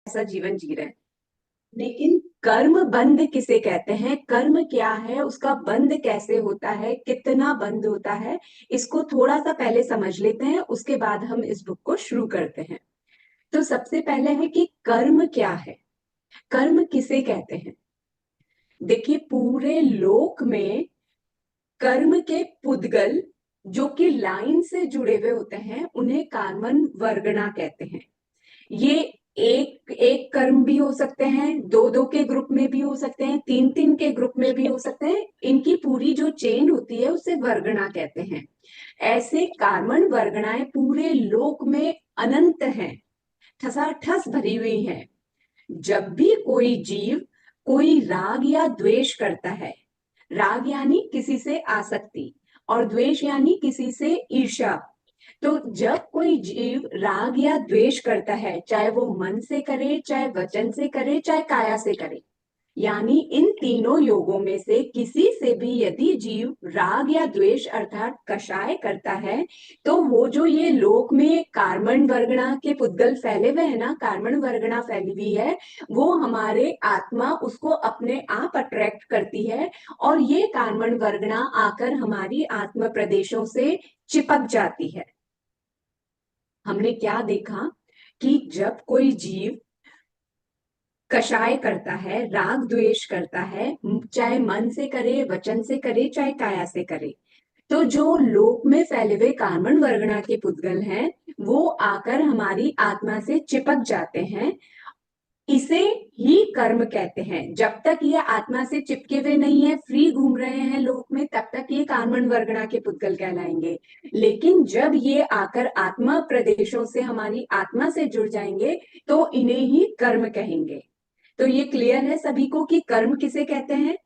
ऐसा जीवन जी रहे हैं। लेकिन कर्म बंध किसे कहते हैं, कर्म क्या है, उसका बंध कैसे होता है, कितना बंध होता है, इसको थोड़ा सा पहले समझ लेते हैं, उसके बाद हम इस बुक को शुरू करते हैं। तो सबसे पहले है कि कर्म क्या है, कर्म किसे कहते हैं। देखिए, पूरे लोक में कर्म के पुद्गल जो कि लाइन से जुड़े हुए होते हैं उन्हें कार्मन वर्गना कहते हैं। ये एक एक कर्म भी हो सकते हैं, दो दो के ग्रुप में भी हो सकते हैं, तीन तीन के ग्रुप में भी हो सकते हैं। इनकी पूरी जो चेन होती है उसे वर्गणा कहते हैं। ऐसे कार्मण वर्गणाएं पूरे लोक में अनंत हैं, ठसाठस भरी हुई हैं। जब भी कोई जीव कोई राग या द्वेष करता है, राग यानी किसी से आसक्ति और द्वेष यानी किसी से ईर्ष्या, तो जब कोई जीव राग या द्वेष करता है, चाहे वो मन से करे, चाहे वचन से करे, चाहे काया से करे, यानी इन तीनों योगों में से किसी से भी यदि जीव राग या द्वेष अर्थात कषाय करता है, तो वो जो ये लोक में कार्मण वर्गणा के पुद्गल फैले हुए है ना, कार्मण वर्गणा फैली हुई है, वो हमारे आत्मा उसको अपने आप अट्रैक्ट करती है और ये कार्मण वर्गणा आकर हमारी आत्म प्रदेशों से चिपक जाती है। हमने क्या देखा कि जब कोई जीव कषाय करता है, राग द्वेष करता है, चाहे मन से करे, वचन से करे, चाहे काया से करे, तो जो लोक में फैले हुए कार्बन वर्गणा के पुद्गल हैं, वो आकर हमारी आत्मा से चिपक जाते हैं। इसे ही कर्म कहते हैं। जब तक ये आत्मा से चिपके हुए नहीं है, फ्री घूम रहे हैं लोक में, तब तक ये कार्बन वर्गणा के पुद्गल कहलाएंगे। लेकिन जब ये आकर आत्मा प्रदेशों से हमारी आत्मा से जुड़ जाएंगे, तो इन्हें ही कर्म कहेंगे। तो ये क्लियर है सभी को कि कर्म किसे कहते हैं।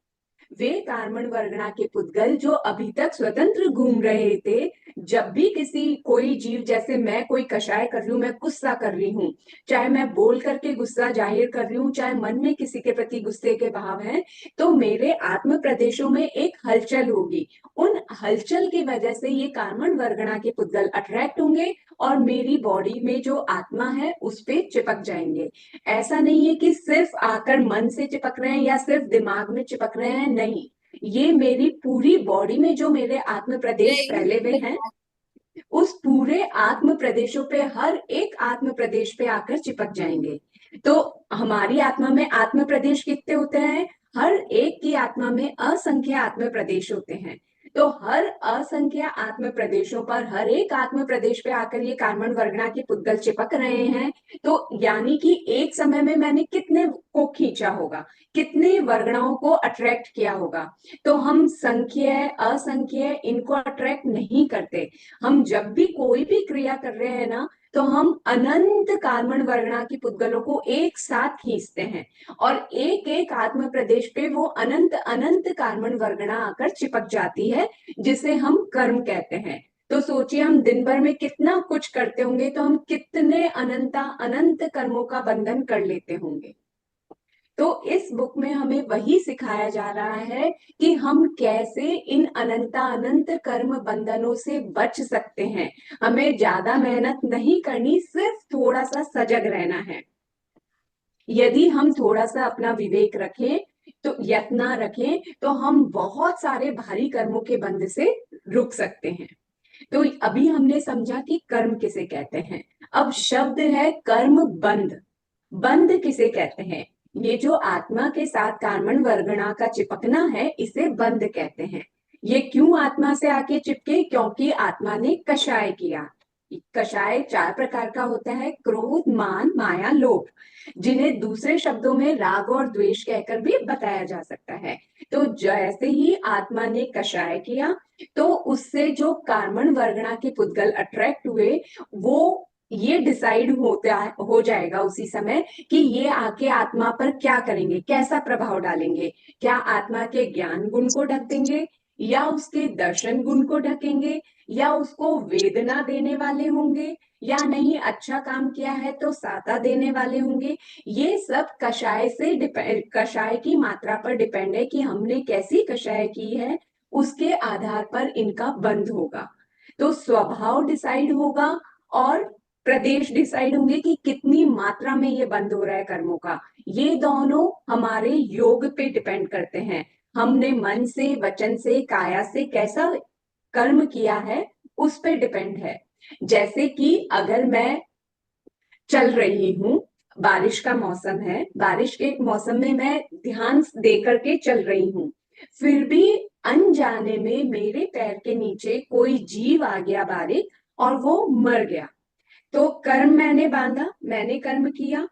वे कार्बन वर्गणा के पुद्गल जो अभी तक स्वतंत्र घूम रहे थे, जब भी किसी कोई जीव, जैसे मैं कोई कषाय कर रही हूं, मैं गुस्सा कर रही हूँ, चाहे मैं बोल करके गुस्सा जाहिर कर रही हूँ, चाहे मन में किसी के प्रति गुस्से के भाव हैं, तो मेरे आत्म प्रदेशों में एक हलचल होगी। उन हलचल की वजह से ये कार्बन वर्गणा के पुद्गल अट्रैक्ट होंगे और मेरी बॉडी में जो आत्मा है उस पे चिपक जाएंगे। ऐसा नहीं है कि सिर्फ आकर मन से चिपक रहे हैं या सिर्फ दिमाग में चिपक रहे हैं, नहीं, ये मेरी पूरी बॉडी में जो मेरे आत्म प्रदेश फैले हुए हैं, उस पूरे आत्म प्रदेशों पे, हर एक आत्म प्रदेश पे आकर चिपक जाएंगे। तो हमारी आत्मा में आत्म प्रदेश कितने होते हैं, हर एक की आत्मा में असंख्य आत्म प्रदेश होते हैं। तो हर असंख्य आत्म प्रदेशों पर, हर एक आत्म प्रदेश पे आकर ये कार्बन वर्गणा के पुद्गल चिपक रहे हैं। तो यानी कि एक समय में मैंने कितने को खींचा होगा, कितने वर्गणाओं को अट्रैक्ट किया होगा। तो हम संख्य असंख्य इनको अट्रैक्ट नहीं करते। हम जब भी कोई भी क्रिया कर रहे हैं ना, तो हम अनंत कार्बन वर्गणा की पुद्गलों को एक साथ खींचते हैं और एक एक आत्म प्रदेश पे वो अनंत अनंत कार्बन वर्गणा आकर चिपक जाती है, जिसे हम कर्म कहते हैं। तो सोचिए, हम दिन भर में कितना कुछ करते होंगे, तो हम कितने अनंता अनंत कर्मों का बंधन कर लेते होंगे। तो इस बुक में हमें वही सिखाया जा रहा है कि हम कैसे इन अनंता अनंत कर्म बंधनों से बच सकते हैं। हमें ज्यादा मेहनत नहीं करनी, सिर्फ थोड़ा सा सजग रहना है। यदि हम थोड़ा सा अपना विवेक रखें, तो यत्न रखें, तो हम बहुत सारे भारी कर्मों के बंध से रुक सकते हैं। तो अभी हमने समझा कि कर्म किसे कहते हैं। अब शब्द है कर्म बंध। बंध किसे कहते हैं, ये जो आत्मा के साथ कार्बन वर्गणा का चिपकना है, इसे बंध कहते हैं। ये क्यों आत्मा से आके चिपके, क्योंकि आत्मा ने कषाय किया। कषाय चार प्रकार का होता है, क्रोध, मान, माया, लोभ, जिन्हें दूसरे शब्दों में राग और द्वेष कहकर भी बताया जा सकता है। तो जैसे ही आत्मा ने कषाय किया, तो उससे जो कार्बन वर्गणा के पुद्गल अट्रैक्ट हुए, वो ये डिसाइड होता हो जाएगा उसी समय कि ये आके आत्मा पर क्या करेंगे, कैसा प्रभाव डालेंगे। क्या आत्मा के ज्ञान गुण को ढक देंगे, या उसके दर्शन गुण को ढकेंगे, या उसको वेदना देने वाले होंगे, या नहीं अच्छा काम किया है तो साता देने वाले होंगे। ये सब कषाय से कषाय की मात्रा पर डिपेंड है कि हमने कैसी कषाय की है, उसके आधार पर इनका बंध होगा। तो स्वभाव डिसाइड होगा और प्रदेश डिसाइड होंगे कि कितनी मात्रा में ये बंद हो रहा है कर्मों का। ये दोनों हमारे योग पे डिपेंड करते हैं। हमने मन से, वचन से, काया से कैसा कर्म किया है उस पे डिपेंड है। जैसे कि अगर मैं चल रही हूँ, बारिश का मौसम है, बारिश के मौसम में मैं ध्यान दे करके चल रही हूँ, फिर भी अनजाने में मेरे पैर के नीचे कोई जीव आ गया बारीक और वो मर गया, तो कर्म मैंने बांधा, मैंने कर्म किया।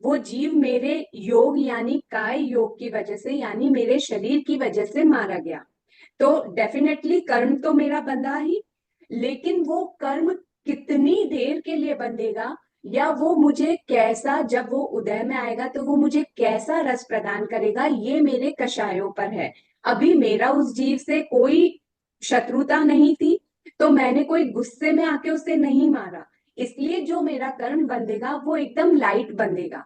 वो जीव मेरे योग यानी काय योग की वजह से, यानी मेरे शरीर की वजह से मारा गया, तो डेफिनेटली कर्म तो मेरा बंधा ही। लेकिन वो कर्म कितनी देर के लिए बंधेगा, या वो मुझे कैसा, जब वो उदय में आएगा तो वो मुझे कैसा रस प्रदान करेगा, ये मेरे कषायों पर है। अभी मेरा उस जीव से कोई शत्रुता नहीं थी, तो मैंने कोई गुस्से में आके उसे नहीं मारा, इसलिए जो मेरा कर्म बंधेगा वो एकदम लाइट बंधेगा।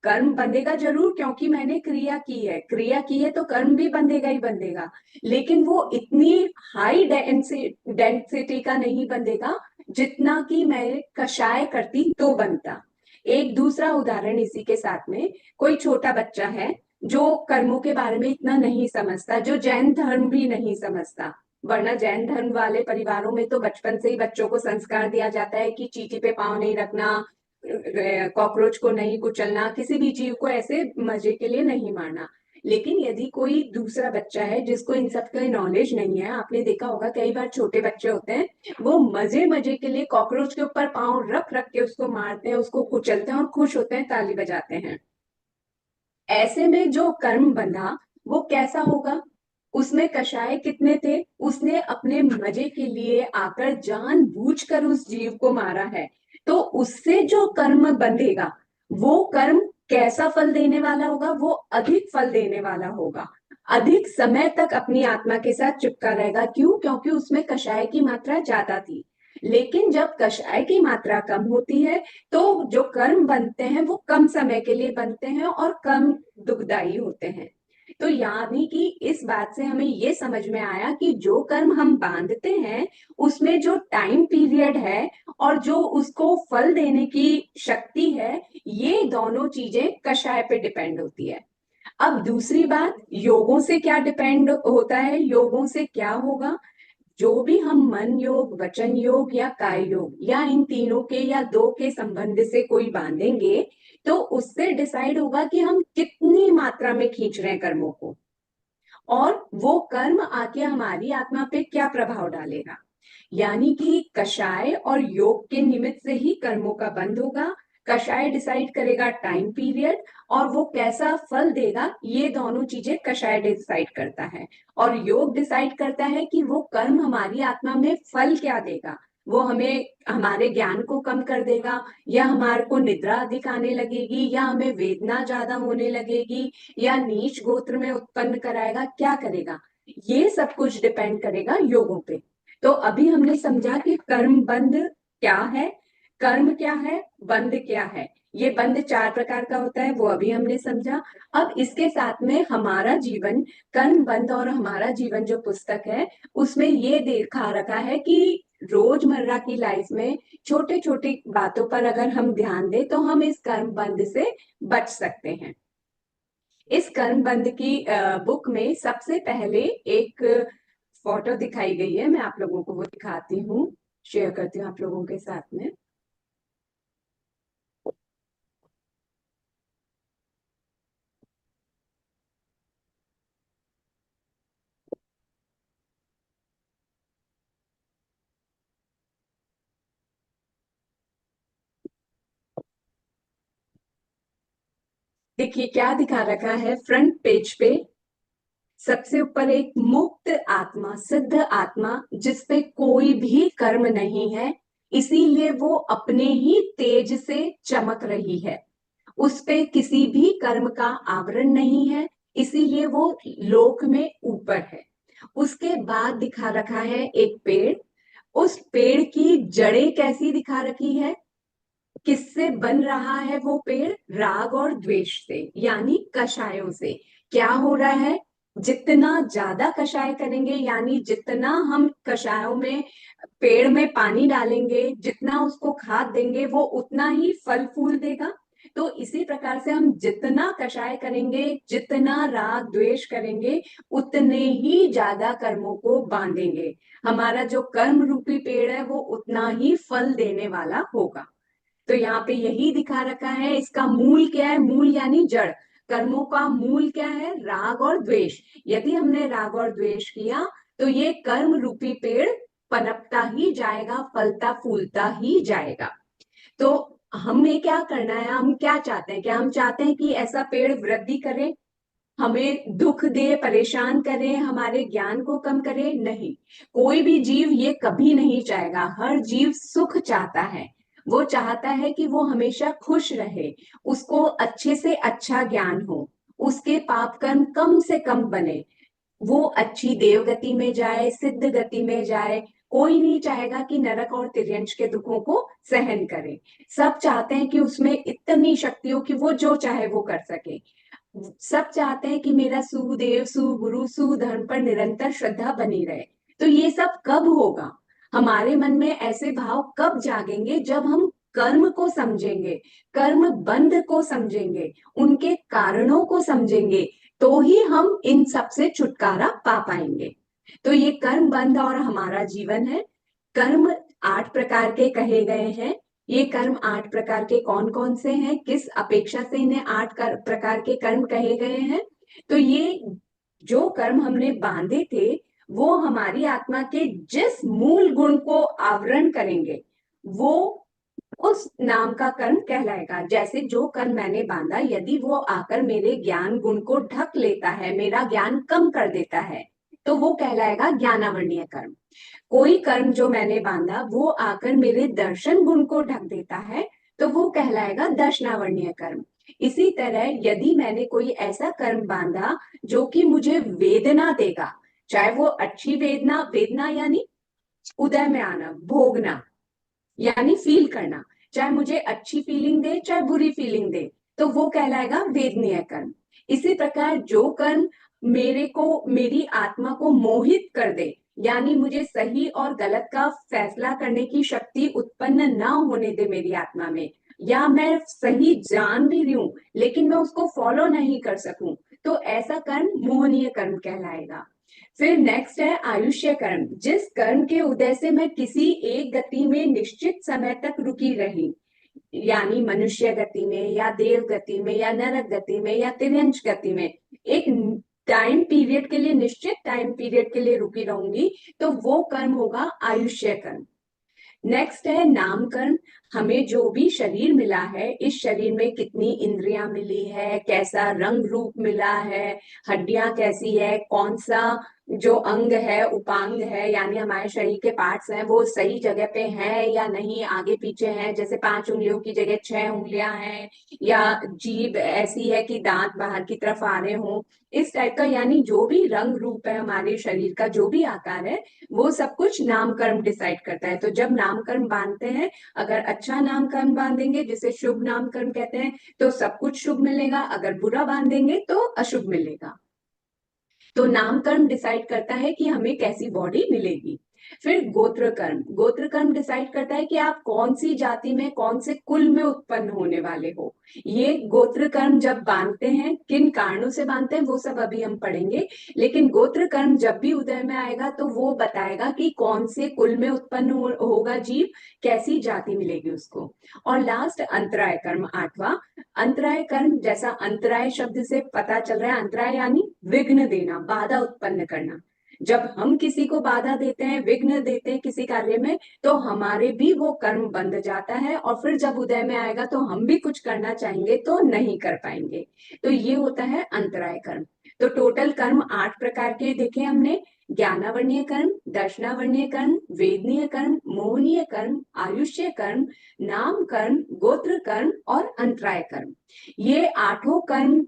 कर्म बंधेगा जरूर, क्योंकि मैंने क्रिया की है, क्रिया की है तो कर्म भी बंधेगा ही बंधेगा, लेकिन वो इतनी हाई डेंसिटी का नहीं बंधेगा जितना कि मैं कषाय करती तो बनता। एक दूसरा उदाहरण इसी के साथ में, कोई छोटा बच्चा है जो कर्मों के बारे में इतना नहीं समझता, जो जैन धर्म भी नहीं समझता, वरना जैन धर्म वाले परिवारों में तो बचपन से ही बच्चों को संस्कार दिया जाता है कि चींटी पे पांव नहीं रखना, कॉकरोच को नहीं कुचलना, किसी भी जीव को ऐसे मजे के लिए नहीं मारना। लेकिन यदि कोई दूसरा बच्चा है जिसको इन सब का नॉलेज नहीं है, आपने देखा होगा कई बार छोटे बच्चे होते हैं, वो मजे मजे के लिए कॉकरोच के ऊपर पांव रख रख के उसको मारते हैं, उसको कुचलते हैं और खुश होते हैं, ताली बजाते हैं। ऐसे में जो कर्म बंधा वो कैसा होगा? उसमें कषाय कितने थे? उसने अपने मजे के लिए आकर जानबूझकर उस जीव को मारा है, तो उससे जो कर्म बंधेगा वो कर्म कैसा फल देने वाला होगा? वो अधिक फल देने वाला होगा, अधिक समय तक अपनी आत्मा के साथ चिपका रहेगा। क्यों? क्योंकि उसमें कषाय की मात्रा ज्यादा थी। लेकिन जब कषाय की मात्रा कम होती है तो जो कर्म बनते हैं वो कम समय के लिए बनते हैं और कम दुखदाई होते हैं। तो यानी कि इस बात से हमें ये समझ में आया कि जो कर्म हम बांधते हैं उसमें जो टाइम पीरियड है और जो उसको फल देने की शक्ति है, ये दोनों चीजें कषाय पे डिपेंड होती है। अब दूसरी बात, योगों से क्या डिपेंड होता है, योगों से क्या होगा? जो भी हम मन योग, वचन योग या काय योग, या इन तीनों के या दो के संबंध से कोई बांधेंगे, तो उससे डिसाइड होगा कि हम कितनी मात्रा में खींच रहे हैं कर्मों को, और वो कर्म आके हमारी आत्मा पे क्या प्रभाव डालेगा। यानी कि कषाय और योग के निमित्त से ही कर्मों का बंध होगा। कषाय डिसाइड करेगा टाइम पीरियड, और वो कैसा फल देगा, ये दोनों चीजें कषाय डिसाइड करता है। और योग डिसाइड करता है कि वो कर्म हमारी आत्मा में फल क्या देगा। वो हमें, हमारे ज्ञान को कम कर देगा, या हमारे को निद्रा अधिक आने लगेगी, या हमें वेदना ज्यादा होने लगेगी, या नीच गोत्र में उत्पन्न कराएगा, क्या करेगा, ये सब कुछ डिपेंड करेगा योगों पे। तो अभी हमने समझा कि कर्म बंध क्या है, कर्म क्या है, बंध क्या है। ये बंध चार प्रकार का होता है, वो अभी हमने समझा। अब इसके साथ में हमारा जीवन, कर्म बंध और हमारा जीवन जो पुस्तक है, उसमें ये देखा रखा है कि रोजमर्रा की लाइफ में छोटे छोटे बातों पर अगर हम ध्यान दें तो हम इस कर्म बंध से बच सकते हैं। इस कर्म बंध की बुक में सबसे पहले एक फोटो दिखाई गई है, मैं आप लोगों को वो दिखाती हूँ, शेयर करती हूँ आप लोगों के साथ में। देखिए क्या दिखा रखा है फ्रंट पेज पे। सबसे ऊपर एक मुक्त आत्मा, सिद्ध आत्मा, जिसपे कोई भी कर्म नहीं है, इसीलिए वो अपने ही तेज से चमक रही है। उस पे किसी भी कर्म का आवरण नहीं है, इसीलिए वो लोक में ऊपर है। उसके बाद दिखा रखा है एक पेड़। उस पेड़ की जड़ें कैसी दिखा रखी है? किससे बन रहा है वो पेड़? राग और द्वेष से, यानी कषायों से। क्या हो रहा है? जितना ज्यादा कषाय करेंगे, यानी जितना हम कषायों में पेड़ में पानी डालेंगे, जितना उसको खाद देंगे, वो उतना ही फल फूल देगा। तो इसी प्रकार से हम जितना कषाय करेंगे, जितना राग द्वेष करेंगे, उतने ही ज्यादा कर्मों को बांधेंगे। हमारा जो कर्म रूपी पेड़ है वो उतना ही फल देने वाला होगा। तो यहाँ पे यही दिखा रखा है। इसका मूल क्या है? मूल यानी जड़। कर्मों का मूल क्या है? राग और द्वेष। यदि हमने राग और द्वेष किया तो ये कर्म रूपी पेड़ पनपता ही जाएगा, फलता फूलता ही जाएगा। तो हमें क्या करना है? हम क्या चाहते हैं? क्या हम चाहते हैं कि ऐसा पेड़ वृद्धि करे, हमें दुख दे, परेशान करे, हमारे ज्ञान को कम करे? नहीं, कोई भी जीव ये कभी नहीं चाहेगा। हर जीव सुख चाहता है। वो चाहता है कि वो हमेशा खुश रहे, उसको अच्छे से अच्छा ज्ञान हो, उसके पाप कर्म कम से कम बने, वो अच्छी देव गति में जाए, सिद्ध गति में जाए। कोई नहीं चाहेगा कि नरक और तिर्यंश के दुखों को सहन करे। सब चाहते हैं कि उसमें इतनी शक्ति हो कि वो जो चाहे वो कर सके। सब चाहते हैं कि मेरा सुदेव, सुगुरु, सुधर्म पर निरंतर श्रद्धा बनी रहे। तो ये सब कब होगा? हमारे मन में ऐसे भाव कब जागेंगे? जब हम कर्म को समझेंगे, कर्म बंध को समझेंगे, उनके कारणों को समझेंगे, तो ही हम इन सब से छुटकारा पा पाएंगे। तो ये कर्म बंध और हमारा जीवन है। कर्म 8 प्रकार के कहे गए हैं। ये कर्म 8 प्रकार के कौन कौन से हैं, किस अपेक्षा से इन्हें प्रकार के कर्म कहे गए हैं? तो ये जो कर्म हमने बांधे थे, वो हमारी आत्मा के जिस मूल गुण को आवरण करेंगे, वो उस नाम का कर्म कहलाएगा। जैसे जो कर्म मैंने बांधा, यदि वो आकर मेरे ज्ञान गुण को ढक लेता है, मेरा ज्ञान कम कर देता है, तो वो कहलाएगा ज्ञानावरणीय कर्म। कोई कर्म जो मैंने बांधा वो आकर मेरे दर्शन गुण को ढक देता है, तो वो कहलाएगा दर्शनावरणीय कर्म। इसी तरह यदि मैंने कोई ऐसा कर्म बांधा जो कि मुझे वेदना देगा, चाहे वो अच्छी वेदना, वेदना यानी उदय में आना, भोगना यानी फील करना, चाहे मुझे अच्छी फीलिंग दे, चाहे बुरी फीलिंग दे, तो वो कहलाएगा वेदनीय कर्म। इसी प्रकार जो कर्म मेरे को, मेरी आत्मा को मोहित कर दे, यानी मुझे सही और गलत का फैसला करने की शक्ति उत्पन्न ना होने दे मेरी आत्मा में, या मैं सही जान भी रही हूं लेकिन मैं उसको फॉलो नहीं कर सकूं, तो ऐसा कर्म मोहनीय कर्म कहलाएगा। फिर नेक्स्ट है आयुष्य कर्म। जिस कर्म के उदय से मैं किसी एक गति में निश्चित समय तक रुकी रही, यानी मनुष्य गति में या देव गति में या नरक गति में या तिर्यंश गति में, एक टाइम पीरियड के लिए, निश्चित टाइम पीरियड के लिए रुकी रहूंगी, तो वो कर्म होगा आयुष्य कर्म। नेक्स्ट है नाम कर्म। हमें जो भी शरीर मिला है, इस शरीर में कितनी इंद्रियां मिली है, कैसा रंग रूप मिला है, हड्डियां कैसी है, कौन सा जो अंग है, उपांग है, यानी हमारे शरीर के पार्ट्स हैं, वो सही जगह पे हैं या नहीं, आगे पीछे हैं, जैसे 5 उंगलियों की जगह 6 उंगलियां हैं, या जीभ ऐसी है कि दांत बाहर की तरफ आ रहे हों, इस टाइप का, यानी जो भी रंग रूप है हमारे शरीर का, जो भी आकार है, वो सब कुछ नाम कर्म डिसाइड करता है। तो जब नाम कर्म बांधते हैं, अगर अच्छा नाम कर्म बांधेंगे जिसे शुभ नाम कर्म कहते हैं, तो सब कुछ शुभ मिलेगा, अगर बुरा बांधेंगे तो अशुभ मिलेगा। तो नाम कर्म डिसाइड करता है कि हमें कैसी बॉडी मिलेगी। फिर गोत्र कर्म। गोत्र कर्म डिसाइड करता है कि आप कौन सी जाति में, कौन से कुल में उत्पन्न होने वाले हो। ये गोत्र कर्म जब बांधते हैं, किन कारणों से बांधते हैं वो सब अभी हम पढ़ेंगे, लेकिन गोत्र कर्म जब भी उदय में आएगा तो वो बताएगा कि कौन से कुल में उत्पन्न होगा जीव, कैसी जाति मिलेगी उसको। और लास्ट अंतराय कर्म, 8वां। अंतराय कर्म, जैसा अंतराय शब्द से पता चल रहा है, अंतराय यानी विघ्न देना, बाधा उत्पन्न करना। जब हम किसी को बाधा देते हैं, विघ्न देते हैं किसी कार्य में, तो हमारे भी वो कर्म बंध जाता है, और फिर जब उदय में आएगा तो हम भी कुछ करना चाहेंगे तो नहीं कर पाएंगे। तो ये होता है अंतराय कर्म। तो टोटल कर्म 8 प्रकार के देखे हमने। ज्ञानावरणीय कर्म, दर्शनावरणीय कर्म, वेदनीय कर्म, मोहनीय कर्म, आयुष्य कर्म, नाम कर्म, गोत्र कर्म और अंतराय कर्म। ये 8 कर्म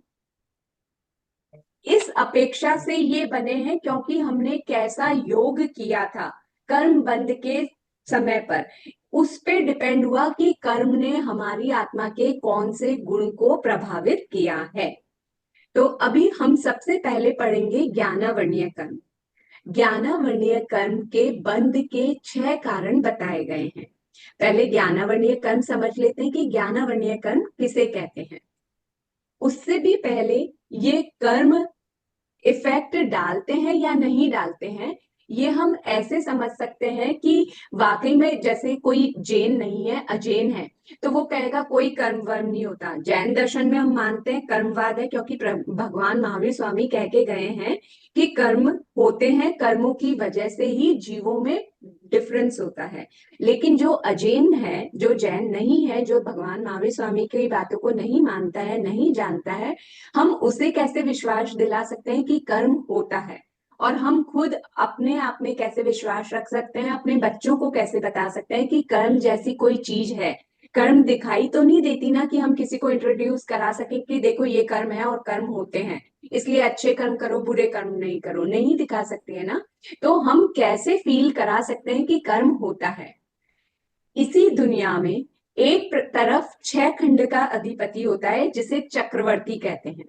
इस अपेक्षा से ये बने हैं क्योंकि हमने कैसा योग किया था कर्म बंध के समय पर, उस पे डिपेंड हुआ कि कर्म ने हमारी आत्मा के कौन से गुण को प्रभावित किया है। तो अभी हम सबसे पहले पढ़ेंगे ज्ञानावर्णीय कर्म। ज्ञानावर्णीय कर्म के बंध के 6 कारण बताए गए हैं। पहले ज्ञानावर्णीय कर्म समझ लेते हैं कि ज्ञानावर्णीय कर्म किसे कहते हैं। उससे भी पहले ये कर्म इफेक्ट डालते हैं या नहीं डालते हैं, ये हम ऐसे समझ सकते हैं कि वाकई में जैसे कोई जैन नहीं है, अजैन है, तो वो कहेगा कोई कर्म वर्म नहीं होता। जैन दर्शन में हम मानते हैं कर्मवाद है, क्योंकि भगवान महावीर स्वामी कह के गए हैं कि कर्म होते हैं, कर्मों की वजह से ही जीवों में डिफरेंस होता है। लेकिन जो अजैन है, जो जैन नहीं है, जो भगवान महावीर स्वामी की बातों को नहीं मानता है, नहीं जानता है, हम उसे कैसे विश्वास दिला सकते हैं कि कर्म होता है। और हम खुद अपने आप में कैसे विश्वास रख सकते हैं, अपने बच्चों को कैसे बता सकते हैं कि कर्म जैसी कोई चीज है। कर्म दिखाई तो नहीं देती ना कि हम किसी को इंट्रोड्यूस करा सके कि देखो ये कर्म है और कर्म होते हैं, इसलिए अच्छे कर्म करो, बुरे कर्म नहीं करो, नहीं दिखा सकते है ना। तो हम कैसे फील करा सकते हैं कि कर्म होता है। इसी दुनिया में एक तरफ 6 खंड का अधिपति होता है जिसे चक्रवर्ती कहते हैं,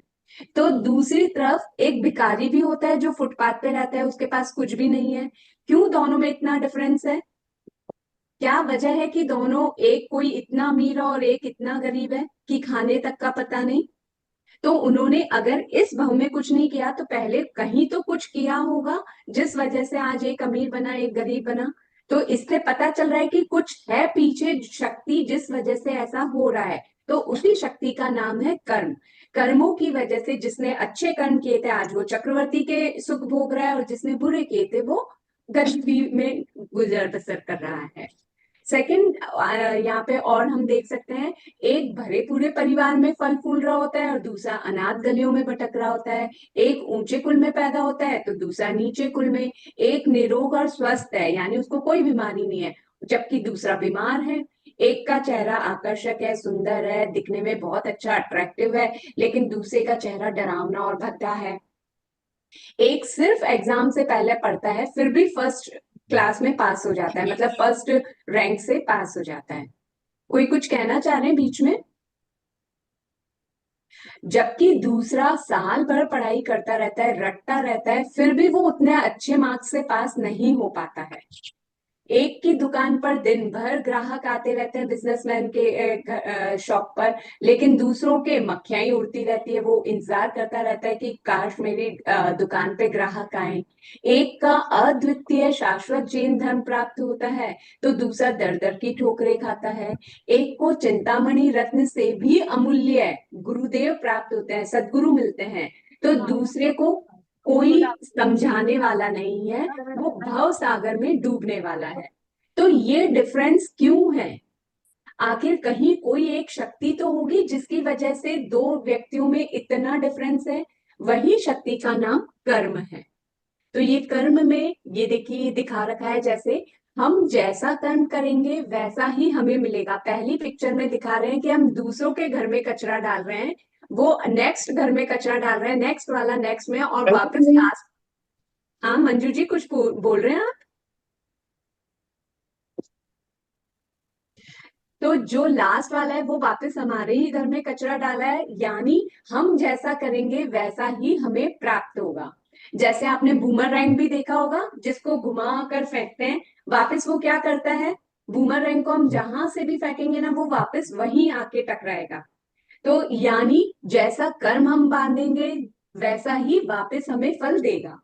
तो दूसरी तरफ एक भिखारी भी होता है जो फुटपाथ पे रहता है, उसके पास कुछ भी नहीं है। क्यों दोनों में इतना डिफरेंस है? क्या वजह है कि दोनों, एक कोई इतना अमीर है और एक इतना गरीब है कि खाने तक का पता नहीं? तो उन्होंने अगर इस भाव में कुछ नहीं किया तो पहले कहीं तो कुछ किया होगा, जिस वजह से आज एक अमीर बना एक गरीब बना। तो इससे पता चल रहा है कि कुछ है पीछे शक्ति जिस वजह से ऐसा हो रहा है। तो उसी शक्ति का नाम है कर्म। कर्मों की वजह से जिसने अच्छे कर्म किए थे आज वो चक्रवर्ती के सुख भोग रहा है, और जिसने बुरे किए थे वो गरीबी में गुजर बसर कर रहा है। सेकंड, यहाँ पे और हम देख सकते हैं, एक भरे पूरे परिवार में फल फूल रहा होता है और दूसरा अनाथ गलियों में भटक रहा होता है। एक ऊंचे कुल में पैदा होता है तो दूसरा नीचे कुल में। एक निरोग और स्वस्थ है, यानी उसको कोई बीमारी नहीं है, जबकि दूसरा बीमार है। एक का चेहरा आकर्षक है, सुंदर है, दिखने में बहुत अच्छा अट्रैक्टिव है, लेकिन दूसरे का चेहरा डरावना और भद्दा है। एक सिर्फ एग्जाम से पहले पढ़ता है फिर भी फर्स्ट क्लास में पास हो जाता है, मतलब फर्स्ट रैंक से पास हो जाता है। कोई कुछ कहना चाह रहे हैं बीच में? जबकि दूसरा साल भर पढ़ाई करता रहता है, रटता रहता है, फिर भी वो उतने अच्छे मार्क्स से पास नहीं हो पाता है। एक की दुकान पर दिन भर ग्राहक आते रहते हैं बिजनेसमैन के शॉप पर, लेकिन दूसरों के मक्खियां ही उड़ती रहती है, वो इंतजार करता रहता है कि काश मेरी दुकान पे ग्राहक आए। एक का अद्वितीय शाश्वत जैन धर्म प्राप्त होता है तो दूसरा दर दर की ठोकरें खाता है। एक को चिंतामणि रत्न से भी अमूल्य गुरुदेव प्राप्त होते हैं, सदगुरु मिलते हैं, तो दूसरे को कोई समझाने वाला नहीं है, वो भव सागर में डूबने वाला है। तो ये डिफरेंस क्यों है? आखिर कहीं कोई एक शक्ति तो होगी जिसकी वजह से दो व्यक्तियों में इतना डिफरेंस है। वही शक्ति का नाम कर्म है। तो ये कर्म में ये देखिए, ये दिखा रखा है, जैसे हम जैसा कर्म करेंगे वैसा ही हमें मिलेगा। पहली पिक्चर में दिखा रहे हैं कि हम दूसरों के घर में कचरा डाल रहे हैं, वो नेक्स्ट घर में कचरा डाल रहे हैं, नेक्स्ट वाला नेक्स्ट में, और वापस लास्ट। हाँ मंजू जी, कुछ बोल रहे हैं आप? तो जो लास्ट वाला है वो वापस हमारे ही घर में कचरा डाला है, यानी हम जैसा करेंगे वैसा ही हमें प्राप्त होगा। जैसे आपने बूमरैंग भी देखा होगा, जिसको घुमा कर फेंकते हैं, वापस वो क्या करता है? बूमरैंग को हम जहां से भी फेंकेंगे ना, वो वापस वहीं आके टकराएगा। तो यानी जैसा कर्म हम बांधेंगे वैसा ही वापस हमें फल देगा।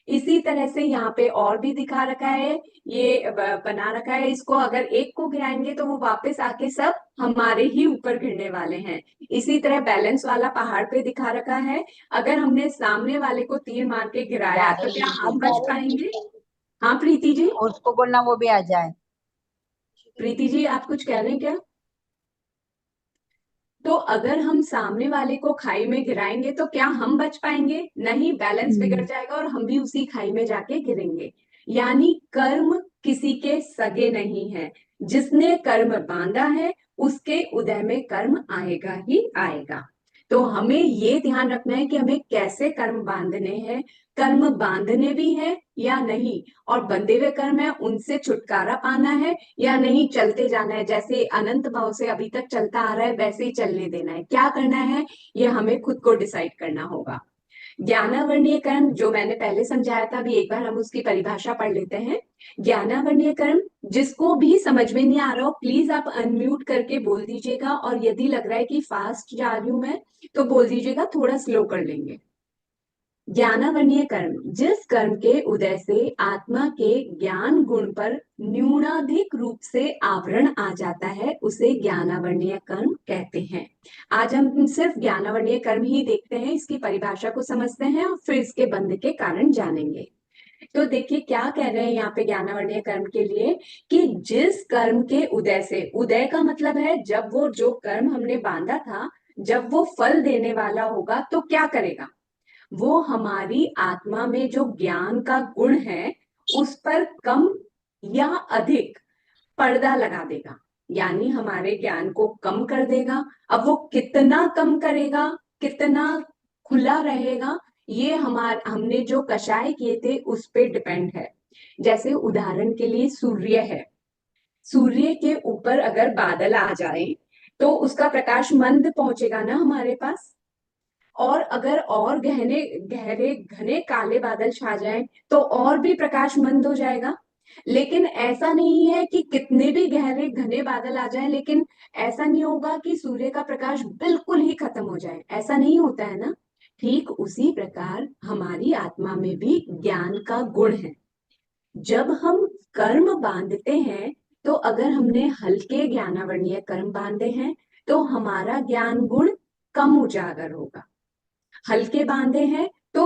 इसी तरह से यहाँ पे और भी दिखा रखा है, ये बना रखा है, इसको अगर एक को गिराएंगे तो वो वापस आके सब हमारे ही ऊपर गिरने वाले हैं। इसी तरह बैलेंस वाला पहाड़ पे दिखा रखा है, अगर हमने सामने वाले को तीर मार के गिराया तो क्या हम बच पाएंगे? हाँ प्रीति जी। उसको बोलना वो भी आ जाए। प्रीति जी आप कुछ कह रहे हैं क्या? तो अगर हम सामने वाले को खाई में गिराएंगे तो क्या हम बच पाएंगे? नहीं, बैलेंस बिगड़ जाएगा और हम भी उसी खाई में जाके गिरेंगे। यानी कर्म किसी के सगे नहीं है, जिसने कर्म बांधा है उसके उदय में कर्म आएगा ही आएगा। तो हमें ये ध्यान रखना है कि हमें कैसे कर्म बांधने हैं, कर्म बांधने भी है या नहीं, और बंधे हुए कर्म है उनसे छुटकारा पाना है या नहीं, चलते जाना है जैसे अनंत भाव से अभी तक चलता आ रहा है वैसे ही चलने देना है, क्या करना है ये हमें खुद को डिसाइड करना होगा। ज्ञानावरणीय कर्म जो मैंने पहले समझाया था, अभी एक बार हम उसकी परिभाषा पढ़ लेते हैं। ज्ञानावरणीय कर्म, जिसको भी समझ में नहीं आ रहा हो प्लीज आप अनम्यूट करके बोल दीजिएगा, और यदि लग रहा है कि फास्ट जा रही हूं मैं तो बोल दीजिएगा, थोड़ा स्लो कर लेंगे। ज्ञानावरणीय कर्म, जिस कर्म के उदय से आत्मा के ज्ञान गुण पर न्यूनाधिक रूप से आवरण आ जाता है उसे ज्ञानावरणीय कर्म कहते हैं। आज हम सिर्फ ज्ञानावरणीय कर्म ही देखते हैं, इसकी परिभाषा को समझते हैं और फिर इसके बंध के कारण जानेंगे। तो देखिए क्या कह रहे हैं यहाँ पे ज्ञानावरणीय कर्म के लिए, कि जिस कर्म के उदय से, उदय का मतलब है जब वो जो कर्म हमने बांधा था जब वो फल देने वाला होगा तो क्या करेगा, वो हमारी आत्मा में जो ज्ञान का गुण है उस पर कम या अधिक पर्दा लगा देगा, यानी हमारे ज्ञान को कम कर देगा। अब वो कितना कम करेगा, कितना खुला रहेगा, ये हमने जो कषाय किए थे उस पे डिपेंड है। जैसे उदाहरण के लिए सूर्य है, सूर्य के ऊपर अगर बादल आ जाए तो उसका प्रकाश मंद पहुंचेगा ना हमारे पास, और अगर और गहने गहरे घने काले बादल छा जाएं तो और भी प्रकाश मंद हो जाएगा। लेकिन ऐसा नहीं है कि कितने भी गहरे घने बादल आ जाएं, लेकिन ऐसा नहीं होगा कि सूर्य का प्रकाश बिल्कुल ही खत्म हो जाए, ऐसा नहीं होता है ना। ठीक उसी प्रकार हमारी आत्मा में भी ज्ञान का गुण है। जब हम कर्म बांधते हैं तो अगर हमने हल्के ज्ञानावरणीय कर्म बांधे हैं तो हमारा ज्ञान गुण कम उजागर होगा, हल्के बांधे हैं तो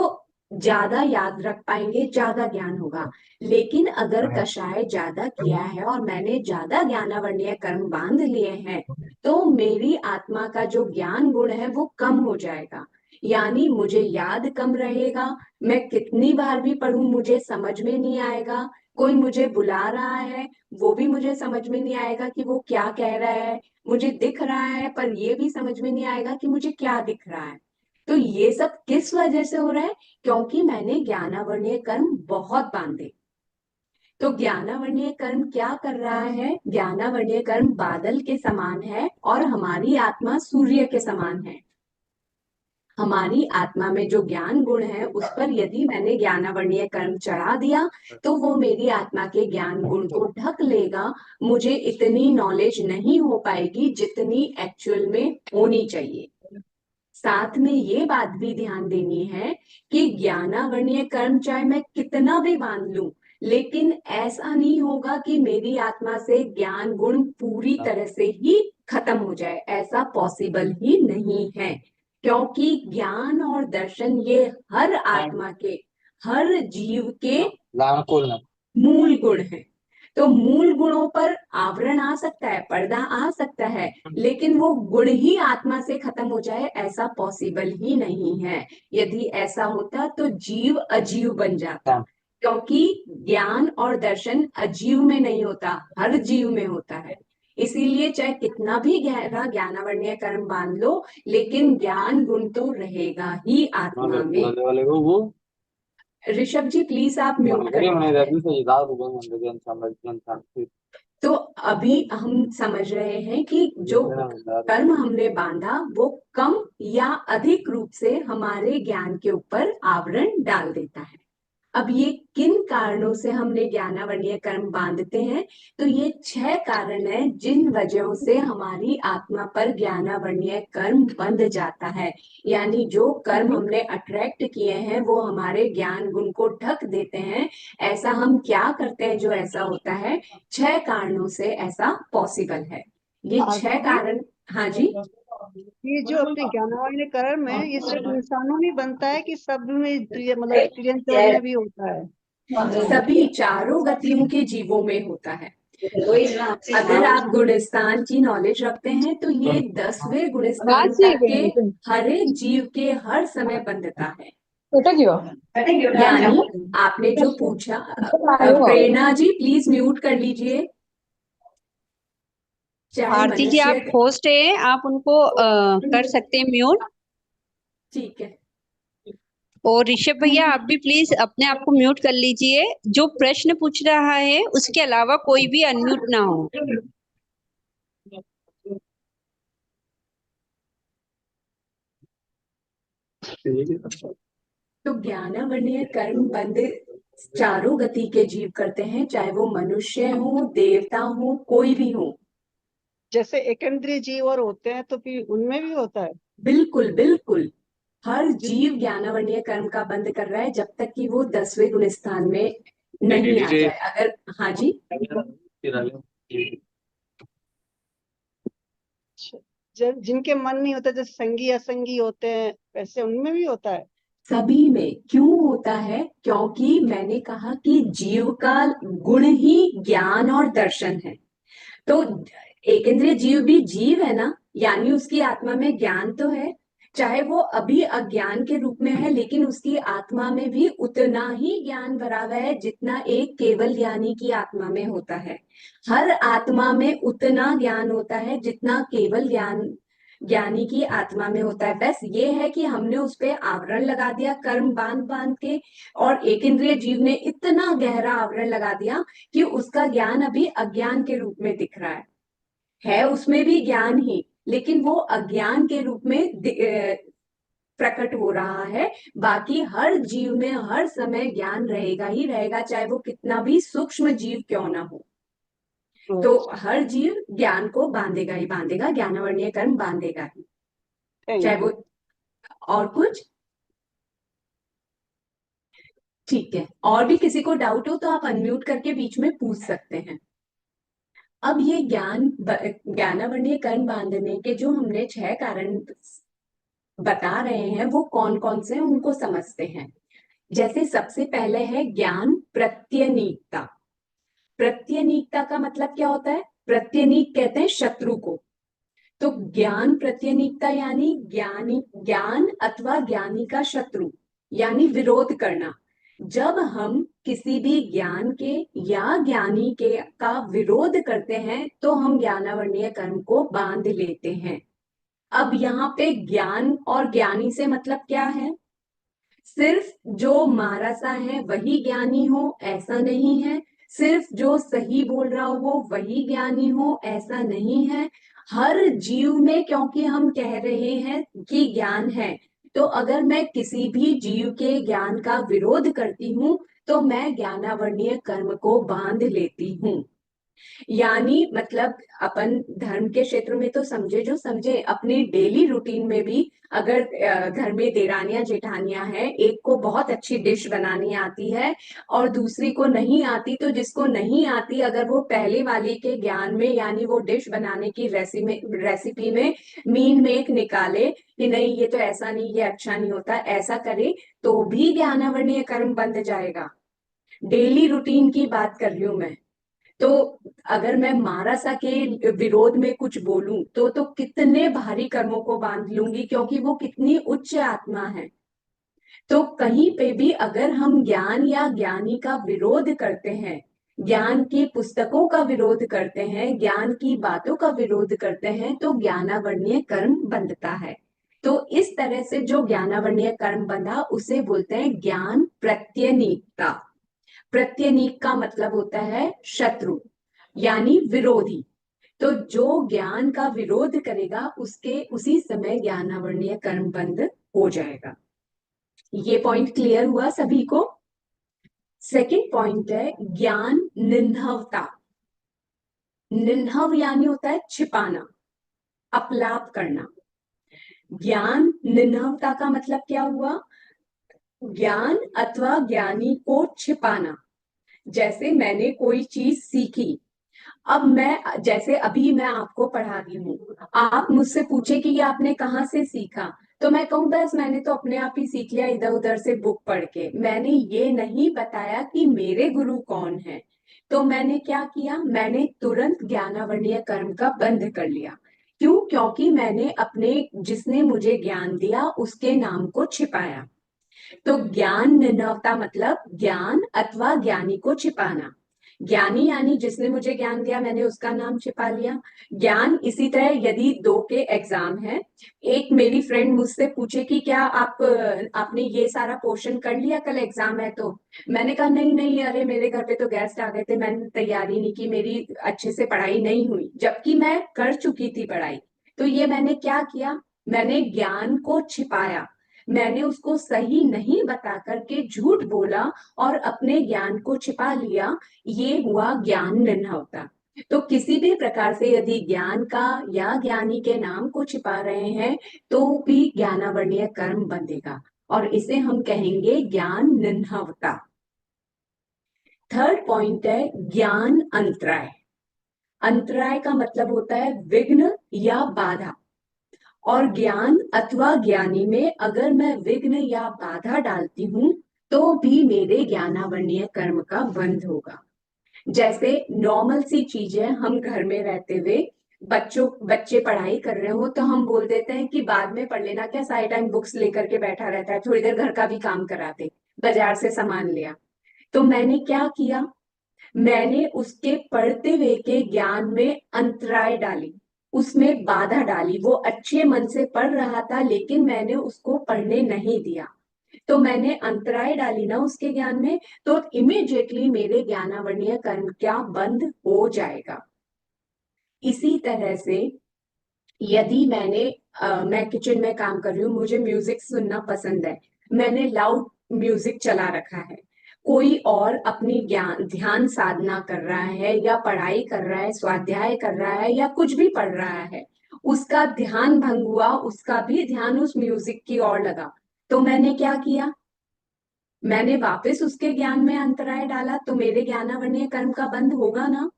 ज्यादा याद रख पाएंगे, ज्यादा ज्ञान होगा। लेकिन अगर कषाय ज्यादा किया है और मैंने ज्यादा ज्ञानावरणीय कर्म बांध लिए हैं तो मेरी आत्मा का जो ज्ञान गुण है वो कम हो जाएगा, यानी मुझे याद कम रहेगा, मैं कितनी बार भी पढ़ूं मुझे समझ में नहीं आएगा, कोई मुझे बुला रहा है वो भी मुझे समझ में नहीं आएगा कि वो क्या कह रहा है, मुझे दिख रहा है पर ये भी समझ में नहीं आएगा कि मुझे क्या दिख रहा है। तो ये सब किस वजह से हो रहा है, क्योंकि मैंने ज्ञानावरणीय कर्म बहुत बांधे। तो ज्ञानावरणीय कर्म क्या कर रहा है, ज्ञानावरणीय कर्म बादल के समान है और हमारी आत्मा सूर्य के समान है। हमारी आत्मा में जो ज्ञान गुण है उस पर यदि मैंने ज्ञानावरणीय कर्म चढ़ा दिया तो वो मेरी आत्मा के ज्ञान गुण को ढक लेगा, मुझे इतनी नॉलेज नहीं हो पाएगी जितनी एक्चुअल में होनी चाहिए। साथ में ये बात भी ध्यान देनी है कि ज्ञानावरणीय कर्म चाहे मैं कितना भी बांध लूं, लेकिन ऐसा नहीं होगा कि मेरी आत्मा से ज्ञान गुण पूरी तरह से ही खत्म हो जाए, ऐसा पॉसिबल ही नहीं है। क्योंकि ज्ञान और दर्शन ये हर आत्मा के, हर जीव के मूल गुण है। तो मूल गुणों पर आवरण आ सकता है, पर्दा आ सकता है, लेकिन वो गुण ही आत्मा से खत्म हो जाए ऐसा पॉसिबल ही नहीं है। यदि ऐसा होता तो जीव अजीव बन जाता, क्योंकि ज्ञान और दर्शन अजीव में नहीं होता, हर जीव में होता है। इसीलिए चाहे कितना भी गहरा ज्ञानावरणीय कर्म बांध लो, लेकिन ज्ञान गुण तो रहेगा ही आत्मा में। ऋषभ जी प्लीज आप म्यूट करें। तो अभी हम समझ रहे हैं कि जो कर्म हमने बांधा वो कम या अधिक रूप से हमारे ज्ञान के ऊपर आवरण डाल देता है। अब ये किन कारणों से हमने ज्ञानावरणीय कर्म बांधते हैं, तो ये 6 कारण हैं जिन वजहों से हमारी आत्मा पर ज्ञानावरणीय कर्म बंध जाता है। यानी जो कर्म हमने अट्रैक्ट किए हैं वो हमारे ज्ञान गुण को ढक देते हैं। ऐसा हम क्या करते हैं जो ऐसा होता है, 6 कारणों से ऐसा पॉसिबल है। ये 6 कारण। हाँ जी, ये जो अपने ज्ञानावरणीय कर्म है ये सिर्फ इंसानों में बनता है कि सब में मतलब चिड़ियन में भी होता है? सभी चारों गतियों के जीवों में होता है। अगर आप गुणस्थान की नॉलेज रखते हैं तो ये 10वें गुणस्थान तक के हर एक जीव के हर समय बंधता है। यानी आपने जो पूछा, प्रेरणा जी प्लीज म्यूट कर लीजिए। चाहे आरती जी आप मनुष्य, होस्ट है, आप उनको कर सकते हैं म्यूट। ठीक है। और ऋषभ भैया आप भी प्लीज अपने आप को म्यूट कर लीजिए, जो प्रश्न पूछ रहा है उसके अलावा कोई भी अनम्यूट ना हो। तो ज्ञानावरणीय कर्म बंद चारों गति के जीव करते हैं, चाहे वो मनुष्य हो, देवता हो, कोई भी हो। जैसे एकेंद्रीय जीव और होते हैं तो फिर उनमें भी होता है। बिल्कुल बिल्कुल। हर जिस जीव ज्ञानावरणीय कर्म का बंद कर रहा है जब तक कि वो 10वें गुण स्थान में नहीं आ जाए। अगर, हाँ जी, जिनके मन नहीं होता, जैसे संगी असंगी होते हैं, वैसे उनमें भी होता है। सभी में क्यों होता है? क्योंकि मैंने कहा कि जीव का गुण ही ज्ञान और दर्शन है। तो एक इंद्रिय जीव भी जीव है ना, यानी उसकी आत्मा में ज्ञान तो है। चाहे वो अभी अज्ञान के रूप में है, लेकिन उसकी आत्मा में भी उतना ही ज्ञान भरा हुआ है जितना एक केवल ज्ञानी की आत्मा में होता है। हर आत्मा में उतना ज्ञान होता है जितना केवल ज्ञानी की आत्मा में होता है। बस ये है कि हमने उस पे आवरण लगा दिया कर्म बांध बांध के, और एक इंद्रिय जीव ने इतना गहरा आवरण लगा दिया कि उसका ज्ञान अभी अज्ञान के रूप में दिख रहा है उसमें भी ज्ञान ही, लेकिन वो अज्ञान के रूप में प्रकट हो रहा है। बाकी हर जीव में हर समय ज्ञान रहेगा ही रहेगा, चाहे वो कितना भी सूक्ष्म जीव क्यों ना हो। तो अच्छा। हर जीव ज्ञान को बांधेगा ही बांधेगा, ज्ञानावरणीय कर्म बांधेगा ही, चाहे थैंक वो। यू। और कुछ? ठीक है, और भी किसी को डाउट हो तो आप अनम्यूट करके बीच में पूछ सकते हैं। अब ये ज्ञानावरणीय कर्म बांधने के जो हमने 6 कारण बता रहे हैं, वो कौन कौन से हैं उनको समझते हैं। जैसे सबसे पहले है ज्ञान प्रत्यनीकता। प्रत्यनीकता का मतलब क्या होता है? प्रत्यनीक कहते हैं शत्रु को। तो ज्ञान प्रत्यनीकता यानी ज्ञानी, ज्ञान अथवा ज्ञानी का शत्रु, यानी विरोध करना। जब हम किसी भी ज्ञान के या ज्ञानी के का विरोध करते हैं तो हम ज्ञानावरणीय कर्म को बांध लेते हैं। अब यहाँ पे ज्ञान और ज्ञानी से मतलब क्या है? सिर्फ जो मारासा है वही ज्ञानी हो ऐसा नहीं है, सिर्फ जो सही बोल रहा हो वही ज्ञानी हो ऐसा नहीं है। हर जीव में, क्योंकि हम कह रहे हैं कि ज्ञान है, तो अगर मैं किसी भी जीव के ज्ञान का विरोध करती हूँ तो मैं ज्ञानावरणीय कर्म को बांध लेती हूँ। यानी मतलब अपन धर्म के क्षेत्र में तो समझे जो समझे, अपनी डेली रूटीन में भी अगर घर में देरानियां जेठानियां हैं, एक को बहुत अच्छी डिश बनानी आती है और दूसरी को नहीं आती, तो जिसको नहीं आती अगर वो पहले वाली के ज्ञान में, यानी वो डिश बनाने की रेसिपी में मीन मेक निकाले कि नहीं ये तो ऐसा नहीं, ये अच्छा नहीं होता, ऐसा करे, तो भी ज्ञानावरणीय कर्म बंध जाएगा। डेली रूटीन की बात कर रही हूं मैं। तो अगर मैं मारासा के विरोध में कुछ बोलूं तो कितने भारी कर्मों को बांध लूंगी, क्योंकि वो कितनी उच्च आत्मा है। तो कहीं पे भी अगर हम ज्ञान या ज्ञानी का विरोध करते हैं, ज्ञान की पुस्तकों का विरोध करते हैं, ज्ञान की बातों का विरोध करते हैं, तो ज्ञानावरणीय कर्म बंधता है। तो इस तरह से जो ज्ञानावरणीय कर्म बंधा उसे बोलते हैं ज्ञान प्रत्यनीकता। प्रत्यनीक का मतलब होता है शत्रु, यानी विरोधी। तो जो ज्ञान का विरोध करेगा उसके उसी समय ज्ञानावरणीय कर्म बंद हो जाएगा। ये पॉइंट क्लियर हुआ सभी को? सेकंड पॉइंट है ज्ञान निन्हवता। निन्हव यानी होता है छिपाना, अपलाप करना। ज्ञान निन्हवता का मतलब क्या हुआ? ज्ञान अथवा ज्ञानी को छिपाना। जैसे मैंने कोई चीज सीखी, अब मैं, जैसे अभी मैं आपको पढ़ा रही हूँ, आप मुझसे पूछे कि ये आपने कहाँ से सीखा, तो मैं कहूँ बस मैंने तो अपने आप ही सीख लिया इधर उधर से बुक पढ़ के। मैंने ये नहीं बताया कि मेरे गुरु कौन है। तो मैंने क्या किया? मैंने तुरंत ज्ञानावरणीय कर्म का बंध कर लिया। क्यों? क्योंकि मैंने अपने, जिसने मुझे ज्ञान दिया उसके नाम को छिपाया। तो ज्ञान निन्हवता मतलब ज्ञान अथवा ज्ञानी को छिपाना। ज्ञानी यानी जिसने मुझे ज्ञान दिया, मैंने उसका नाम छिपा लिया। ज्ञान इसी तरह यदि दो के एग्जाम है, एक मेरी फ्रेंड मुझसे पूछे कि क्या आपने ये सारा पोर्शन कर लिया, कल एग्जाम है तो। मैंने कहा नहीं नहीं, अरे मेरे घर पे तो गेस्ट आ गए थे, मैंने तैयारी नहीं की, मेरी अच्छे से पढ़ाई नहीं हुई, जबकि मैं कर चुकी थी पढ़ाई। तो ये मैंने क्या किया, मैंने ज्ञान को छिपाया, मैंने उसको सही नहीं बता करके झूठ बोला और अपने ज्ञान को छिपा लिया। ये हुआ ज्ञान निर्भरता। तो किसी भी प्रकार से यदि ज्ञान का या ज्ञानी के नाम को छिपा रहे हैं तो भी ज्ञानावरणीय कर्म बंधेगा, और इसे हम कहेंगे ज्ञान निर्भरता। थर्ड पॉइंट है ज्ञान अंतराय। अंतराय का मतलब होता है विघ्न या बाधा, और ज्ञान अथवा ज्ञानी में अगर मैं विघ्न या बाधा डालती हूं तो भी मेरे ज्ञानावरणीय कर्म का बंध होगा। जैसे नॉर्मल सी चीज है, हम घर में रहते हुए बच्चे पढ़ाई कर रहे हो तो हम बोल देते हैं कि बाद में पढ़ लेना, क्या सारे टाइम बुक्स लेकर के बैठा रहता है, थोड़ी देर घर का भी काम कराते, बाजार से सामान लिया। तो मैंने क्या किया, मैंने उसके पढ़ते हुए के ज्ञान में अंतराय डाली, उसमें बाधा डाली। वो अच्छे मन से पढ़ रहा था लेकिन मैंने उसको पढ़ने नहीं दिया, तो मैंने अंतराय डाली ना उसके ज्ञान में, तो इमिडिएटली मेरे ज्ञानावरणीय कर्म क्या बंद हो जाएगा। इसी तरह से यदि मैं किचन में काम कर रही हूँ, मुझे म्यूजिक सुनना पसंद है, मैंने लाउड म्यूजिक चला रखा है, कोई और अपनी ज्ञान ध्यान साधना कर रहा है या पढ़ाई कर रहा है, स्वाध्याय कर रहा है या कुछ भी पढ़ रहा है, उसका ध्यान भंग हुआ, उसका भी ध्यान उस म्यूजिक की ओर लगा, तो मैंने क्या किया, मैंने वापस उसके ज्ञान में अंतराय डाला, तो मेरे ज्ञानावरणीय कर्म का बंध होगा ना।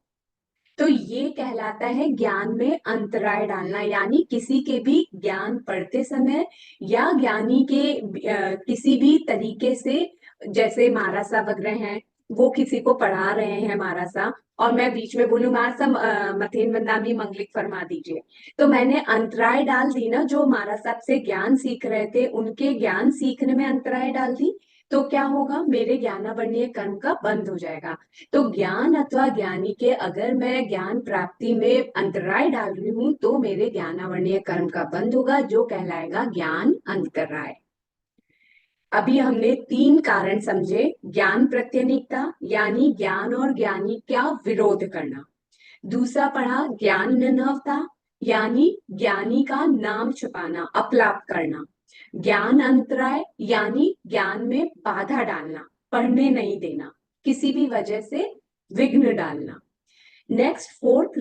तो ये कहलाता है ज्ञान में अंतराय डालना, यानी किसी के भी ज्ञान पढ़ते समय या ज्ञानी के किसी भी तरीके से, जैसे महाराज वगैरह हैं, वो किसी को पढ़ा रहे हैं महाराज, और मैं बीच में बोलूं महाराज मथेन बदनामी मंगलिक फरमा दीजिए, तो मैंने अंतराय डाल दी ना, जो महाराज साहब से ज्ञान सीख रहे थे उनके ज्ञान सीखने में अंतराय डाल दी, तो क्या होगा, मेरे ज्ञानावरणीय कर्म का बंद हो जाएगा। तो ज्ञान अथवा ज्ञानी के अगर मैं ज्ञान प्राप्ति में अंतराय डाल रही हूं तो मेरे ज्ञानावरणीय कर्म का बंद होगा, जो कहलाएगा ज्ञान अंतराय। अभी हमने तीन कारण समझे, ज्ञान प्रत्यनिकता यानी ज्ञान और ज्ञानी का विरोध करना, दूसरा पढ़ा ज्ञान निर्भरता यानी ज्ञानी का नाम छुपाना, अपलाप करना, ज्ञान अंतराय यानी ज्ञान में बाधा डालना, पढ़ने नहीं देना, किसी भी वजह से विघ्न डालना। नेक्स्ट फोर्थ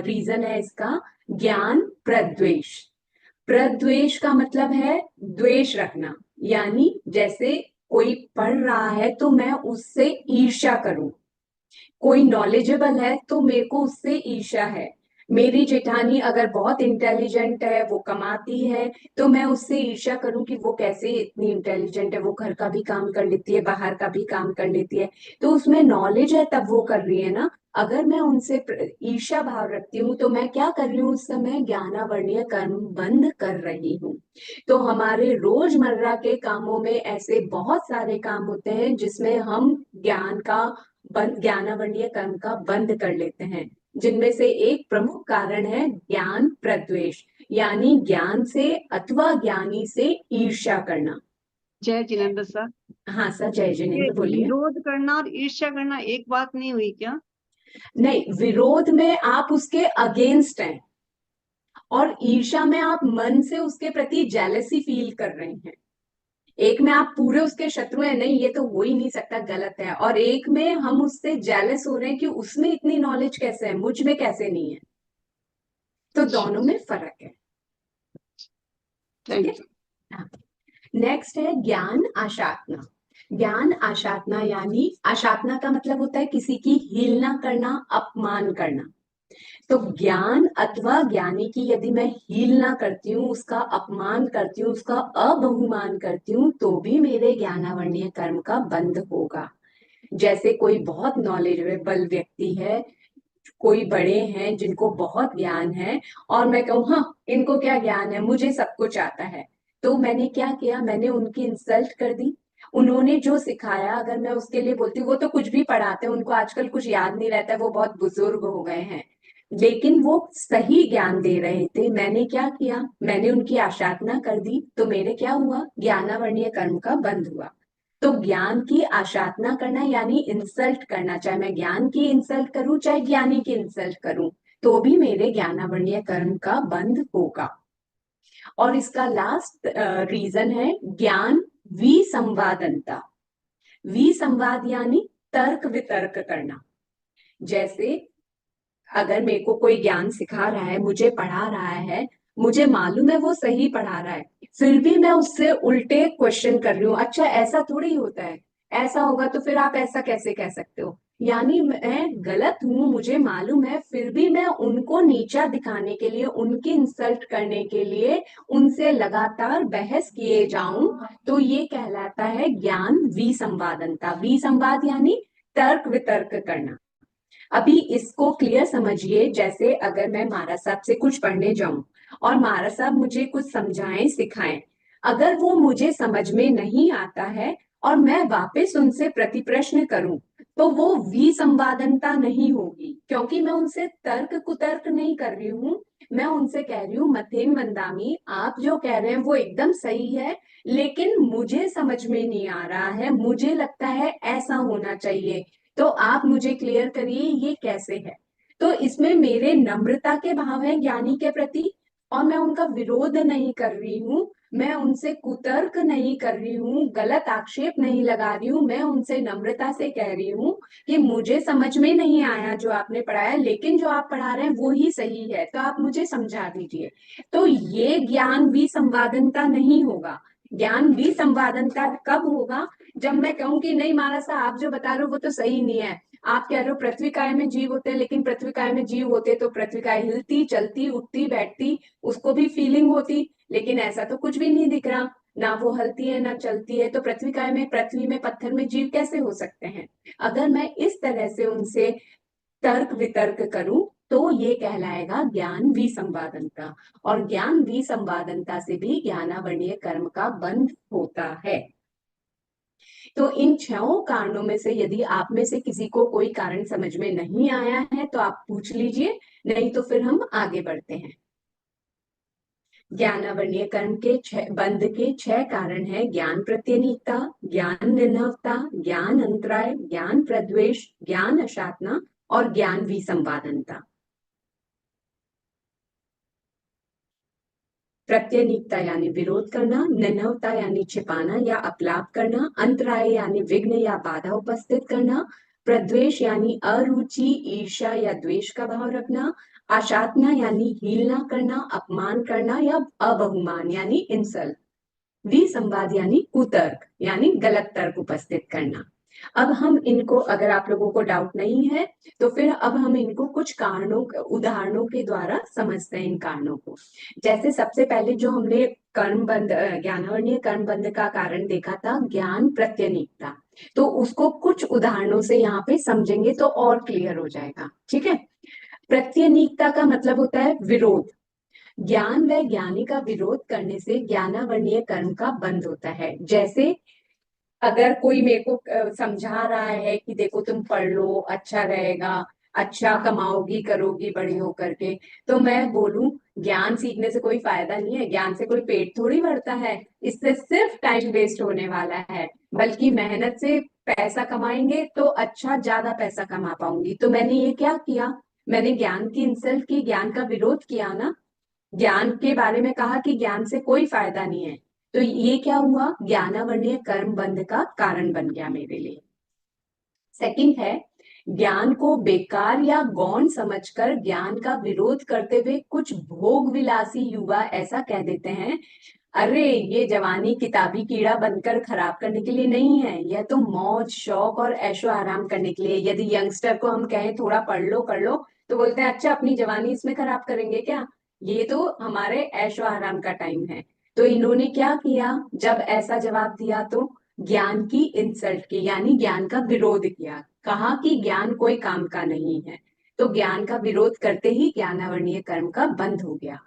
रीजन है इसका ज्ञान प्रद्वेष। प्रद्वेष का मतलब है द्वेष रखना, यानी जैसे कोई पढ़ रहा है तो मैं उससे ईर्ष्या करूं, कोई नॉलेजेबल है तो मेरे को उससे ईर्ष्या है, मेरी जेठानी अगर बहुत इंटेलिजेंट है, वो कमाती है, तो मैं उससे ईर्ष्या करूं कि वो कैसे इतनी इंटेलिजेंट है, वो घर का भी काम कर लेती है, बाहर का भी काम कर लेती है, तो उसमें नॉलेज है तब वो कर रही है ना। अगर मैं उनसे ईर्ष्या भाव रखती हूँ तो मैं क्या कर रही हूँ, उस समय ज्ञानावरणीय कर्म बंद कर रही हूँ। तो हमारे रोजमर्रा के कामों में ऐसे बहुत सारे काम होते हैं जिसमें हम ज्ञानावरणीय कर्म का बंद कर लेते हैं, जिनमें से एक प्रमुख कारण है ज्ञान प्रद्वेष, यानी ज्ञान से अथवा ज्ञानी से ईर्ष्या करना। जय जिनेन्द्र सर। हाँ सर, जय ये जिनेन्द्र बोलिए। विरोध करना और ईर्ष्या करना एक बात नहीं हुई क्या? नहीं, विरोध में आप उसके अगेंस्ट हैं, और ईर्ष्या में आप मन से उसके प्रति जेलसी फील कर रहे हैं। एक में आप पूरे उसके शत्रु हैं, नहीं ये तो हो ही नहीं सकता, गलत है, और एक में हम उससे जेलस हो रहे हैं कि उसमें इतनी नॉलेज कैसे है, मुझ में कैसे नहीं है। तो दोनों में फर्क है। ठीक है। नेक्स्ट है ज्ञान आशातना। ज्ञान आशातना यानी, आशातना का मतलब होता है किसी की हीलना करना, अपमान करना। तो ज्ञान अथवा ज्ञानी की यदि मैं हीलना करती हूँ, उसका अपमान करती हूँ, उसका अबहुमान करती हूँ, तो भी मेरे ज्ञानावरणीय कर्म का बंध होगा। जैसे कोई बहुत नॉलेजेबल व्यक्ति है, कोई बड़े हैं जिनको बहुत ज्ञान है, और मैं कहूँ हाँ इनको क्या ज्ञान है, मुझे सब कुछ आता है, तो मैंने क्या किया, मैंने उनकी इंसल्ट कर दी, उन्होंने जो सिखाया, अगर मैं उसके लिए बोलती हूँ, वो तो कुछ भी पढ़ाते हैं, उनको आजकल कुछ याद नहीं रहता है, वो बहुत बुजुर्ग हो गए हैं, लेकिन वो सही ज्ञान दे रहे थे। मैंने क्या किया, मैंने उनकी आशाधना कर दी, तो मेरे क्या हुआ, ज्ञानावरणीय कर्म का बंध हुआ। तो ज्ञान की आशाधना करना यानी इंसल्ट करना, चाहे मैं ज्ञान की इंसल्ट करूं चाहे ज्ञानी की इंसल्ट करूं, तो भी मेरे ज्ञानावरणीय कर्म का बंध होगा। और इसका लास्ट रीजन है ज्ञान विसंवादनता। विसंवाद यानी तर्क वितर्क करना। जैसे अगर मेरे को कोई ज्ञान सिखा रहा है, मुझे पढ़ा रहा है, मुझे मालूम है वो सही पढ़ा रहा है, फिर भी मैं उससे उल्टे क्वेश्चन कर रही हूँ, अच्छा ऐसा थोड़ी होता है, ऐसा होगा तो फिर आप ऐसा कैसे कह सकते हो, यानी मैं गलत हूं, मुझे मालूम है, फिर भी मैं उनको नीचा दिखाने के लिए, उनकी इंसल्ट करने के लिए उनसे लगातार बहस किए जाऊं, तो ये कहलाता है ज्ञान विसंवादनता। विसंवाद यानी तर्क वितर्क करना। अभी इसको क्लियर समझिए, जैसे अगर मैं महाराज साहब से कुछ पढ़ने जाऊं और महाराज साहब मुझे कुछ समझाएं सिखाएं, अगर वो मुझे समझ में नहीं आता है और मैं वापस उनसे प्रति प्रश्न करूं, तो वो विसंवादनता नहीं होगी, क्योंकि मैं उनसे तर्क कुतर्क नहीं कर रही हूं। मैं उनसे कह रही हूँ, मथेन वंदामी, आप जो कह रहे हैं वो एकदम सही है, लेकिन मुझे समझ में नहीं आ रहा है, मुझे लगता है ऐसा होना चाहिए, तो आप मुझे क्लियर करिए ये कैसे है। तो इसमें मेरे नम्रता के भाव हैं ज्ञानी के प्रति, और मैं उनका विरोध नहीं कर रही हूँ, मैं उनसे कुतर्क नहीं कर रही हूँ, गलत आक्षेप नहीं लगा रही हूँ, मैं उनसे नम्रता से कह रही हूँ कि मुझे समझ में नहीं आया जो आपने पढ़ाया, लेकिन जो आप पढ़ा रहे हैं वो ही सही है, तो आप मुझे समझा दीजिए। तो ये ज्ञान विसंवादनता नहीं होगा। ज्ञान विसंवादनता कब होगा, जब मैं कहूं कि नहीं महाराज साहब आप जो बता रहे हो वो तो सही नहीं है, आप कह रहे हो पृथ्वी काय में जीव होते हैं, लेकिन पृथ्वी काय में जीव होते तो पृथ्वी काय हिलती चलती उठती बैठती, उसको भी फीलिंग होती, लेकिन ऐसा तो कुछ भी नहीं दिख रहा, ना वो हलती है ना चलती है, तो पृथ्वी काय में, पृथ्वी में, पत्थर में जीव कैसे हो सकते हैं। अगर मैं इस तरह से उनसे तर्क वितर्क करूं, तो ये कहलाएगा ज्ञान विसंवादनता, और ज्ञान विसंवादनता से भी ज्ञानावरणीय कर्म का बंध होता है। तो इन 6 कारणों में से यदि आप में से किसी को कोई कारण समझ में नहीं आया है तो आप पूछ लीजिए, नहीं तो फिर हम आगे बढ़ते हैं। ज्ञानावरणीय कर्म के बंध के 6 कारण है: ज्ञान प्रत्यनीकता, ज्ञान निर्णवता, ज्ञान अंतराय, ज्ञान प्रद्वेष, ज्ञान अशातना और ज्ञान विसंवादनता। प्रत्यनीकता यानी विरोध करना, निर्णवता यानी छिपाना या अपलाप करना, अंतराय यानी विघ्न या बाधा उपस्थित करना, प्रद्वेष यानी अरुचि, ईर्ष्या या द्वेष का भाव रखना, आशातना यानी हीलना करना, अपमान करना या अबहुमान यानी इंसल्ट, विसंवाद यानी कुतर्क यानी गलत तर्क उपस्थित करना। अब हम इनको, अगर आप लोगों को डाउट नहीं है तो फिर अब हम इनको कुछ कारणों, उदाहरणों के द्वारा समझते हैं इन कारणों को। जैसे सबसे पहले जो हमने कर्म बंध, ज्ञानावरणीय कर्म बंध का कारण देखा था ज्ञान प्रत्यनीकता, तो उसको कुछ उदाहरणों से यहाँ पे समझेंगे तो और क्लियर हो जाएगा। ठीक है, प्रत्यनीकता का मतलब होता है विरोध। ज्ञान व ज्ञानी का विरोध करने से ज्ञानावरणीय कर्म का बंध होता है। जैसे अगर कोई मेरे को समझा रहा है कि देखो तुम पढ़ लो अच्छा रहेगा, अच्छा कमाओगी करोगी बड़ी होकर के, तो मैं बोलूं ज्ञान सीखने से कोई फायदा नहीं है, ज्ञान से कोई पेट थोड़ी भरता है, इससे सिर्फ टाइम वेस्ट होने वाला है, बल्कि मेहनत से पैसा कमाएंगे तो अच्छा ज्यादा पैसा कमा पाऊंगी। तो मैंने ये क्या किया, मैंने ज्ञान की इंसल्ट की, ज्ञान का विरोध किया ना, ज्ञान के बारे में कहा कि ज्ञान से कोई फायदा नहीं है, तो ये क्या हुआ, ज्ञानावरणीय कर्म बंध का कारण बन गया मेरे लिए। सेकंड है, ज्ञान को बेकार या गौण समझकर ज्ञान का विरोध करते हुए कुछ भोग विलासी युवा ऐसा कह देते हैं, अरे ये जवानी किताबी कीड़ा बनकर खराब करने के लिए नहीं है, यह तो मौज शौक और ऐशो आराम करने के लिए। यदि यंगस्टर को हम कहें थोड़ा पढ़ लो कर लो, तो बोलते हैं अच्छा अपनी जवानी इसमें खराब करेंगे क्या, ये तो हमारे ऐशो आराम का टाइम है। तो इन्होंने क्या किया, जब ऐसा जवाब दिया तो ज्ञान की इंसल्ट की, यानी ज्ञान का विरोध किया, कहा कि ज्ञान कोई काम का नहीं है, तो ज्ञान का विरोध करते ही ज्ञानावरणीय कर्म का बंध हो गया।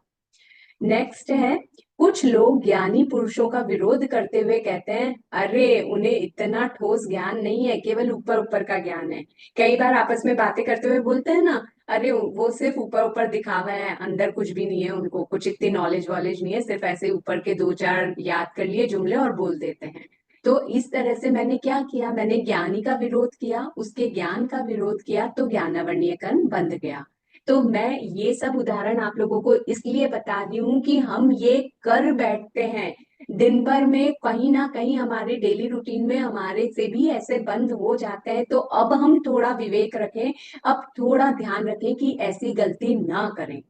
नेक्स्ट है कुछ लोग ज्ञानी पुरुषों का विरोध करते हुए कहते हैं, अरे उन्हें इतना ठोस ज्ञान नहीं है, केवल ऊपर ऊपर का ज्ञान है। कई बार आपस में बातें करते हुए बोलते हैं ना, अरे वो सिर्फ ऊपर ऊपर दिखावा है, अंदर कुछ भी नहीं है, उनको कुछ इतनी नॉलेज वॉलेज नहीं है, सिर्फ ऐसे ऊपर के दो चार याद कर लिए जुमले और बोल देते हैं। तो इस तरह से मैंने क्या किया, मैंने ज्ञानी का विरोध किया, उसके ज्ञान का विरोध किया, तो ज्ञानावरणीय कर्म बंध गया। तो मैं ये सब उदाहरण आप लोगों को इसलिए बता रही हूँ कि हम ये कर बैठते हैं दिन भर में, कहीं ना कहीं हमारे डेली रूटीन में हमारे से भी ऐसे बंद हो जाते हैं। तो अब हम थोड़ा विवेक रखें, अब थोड़ा ध्यान रखें कि ऐसी गलती ना करें।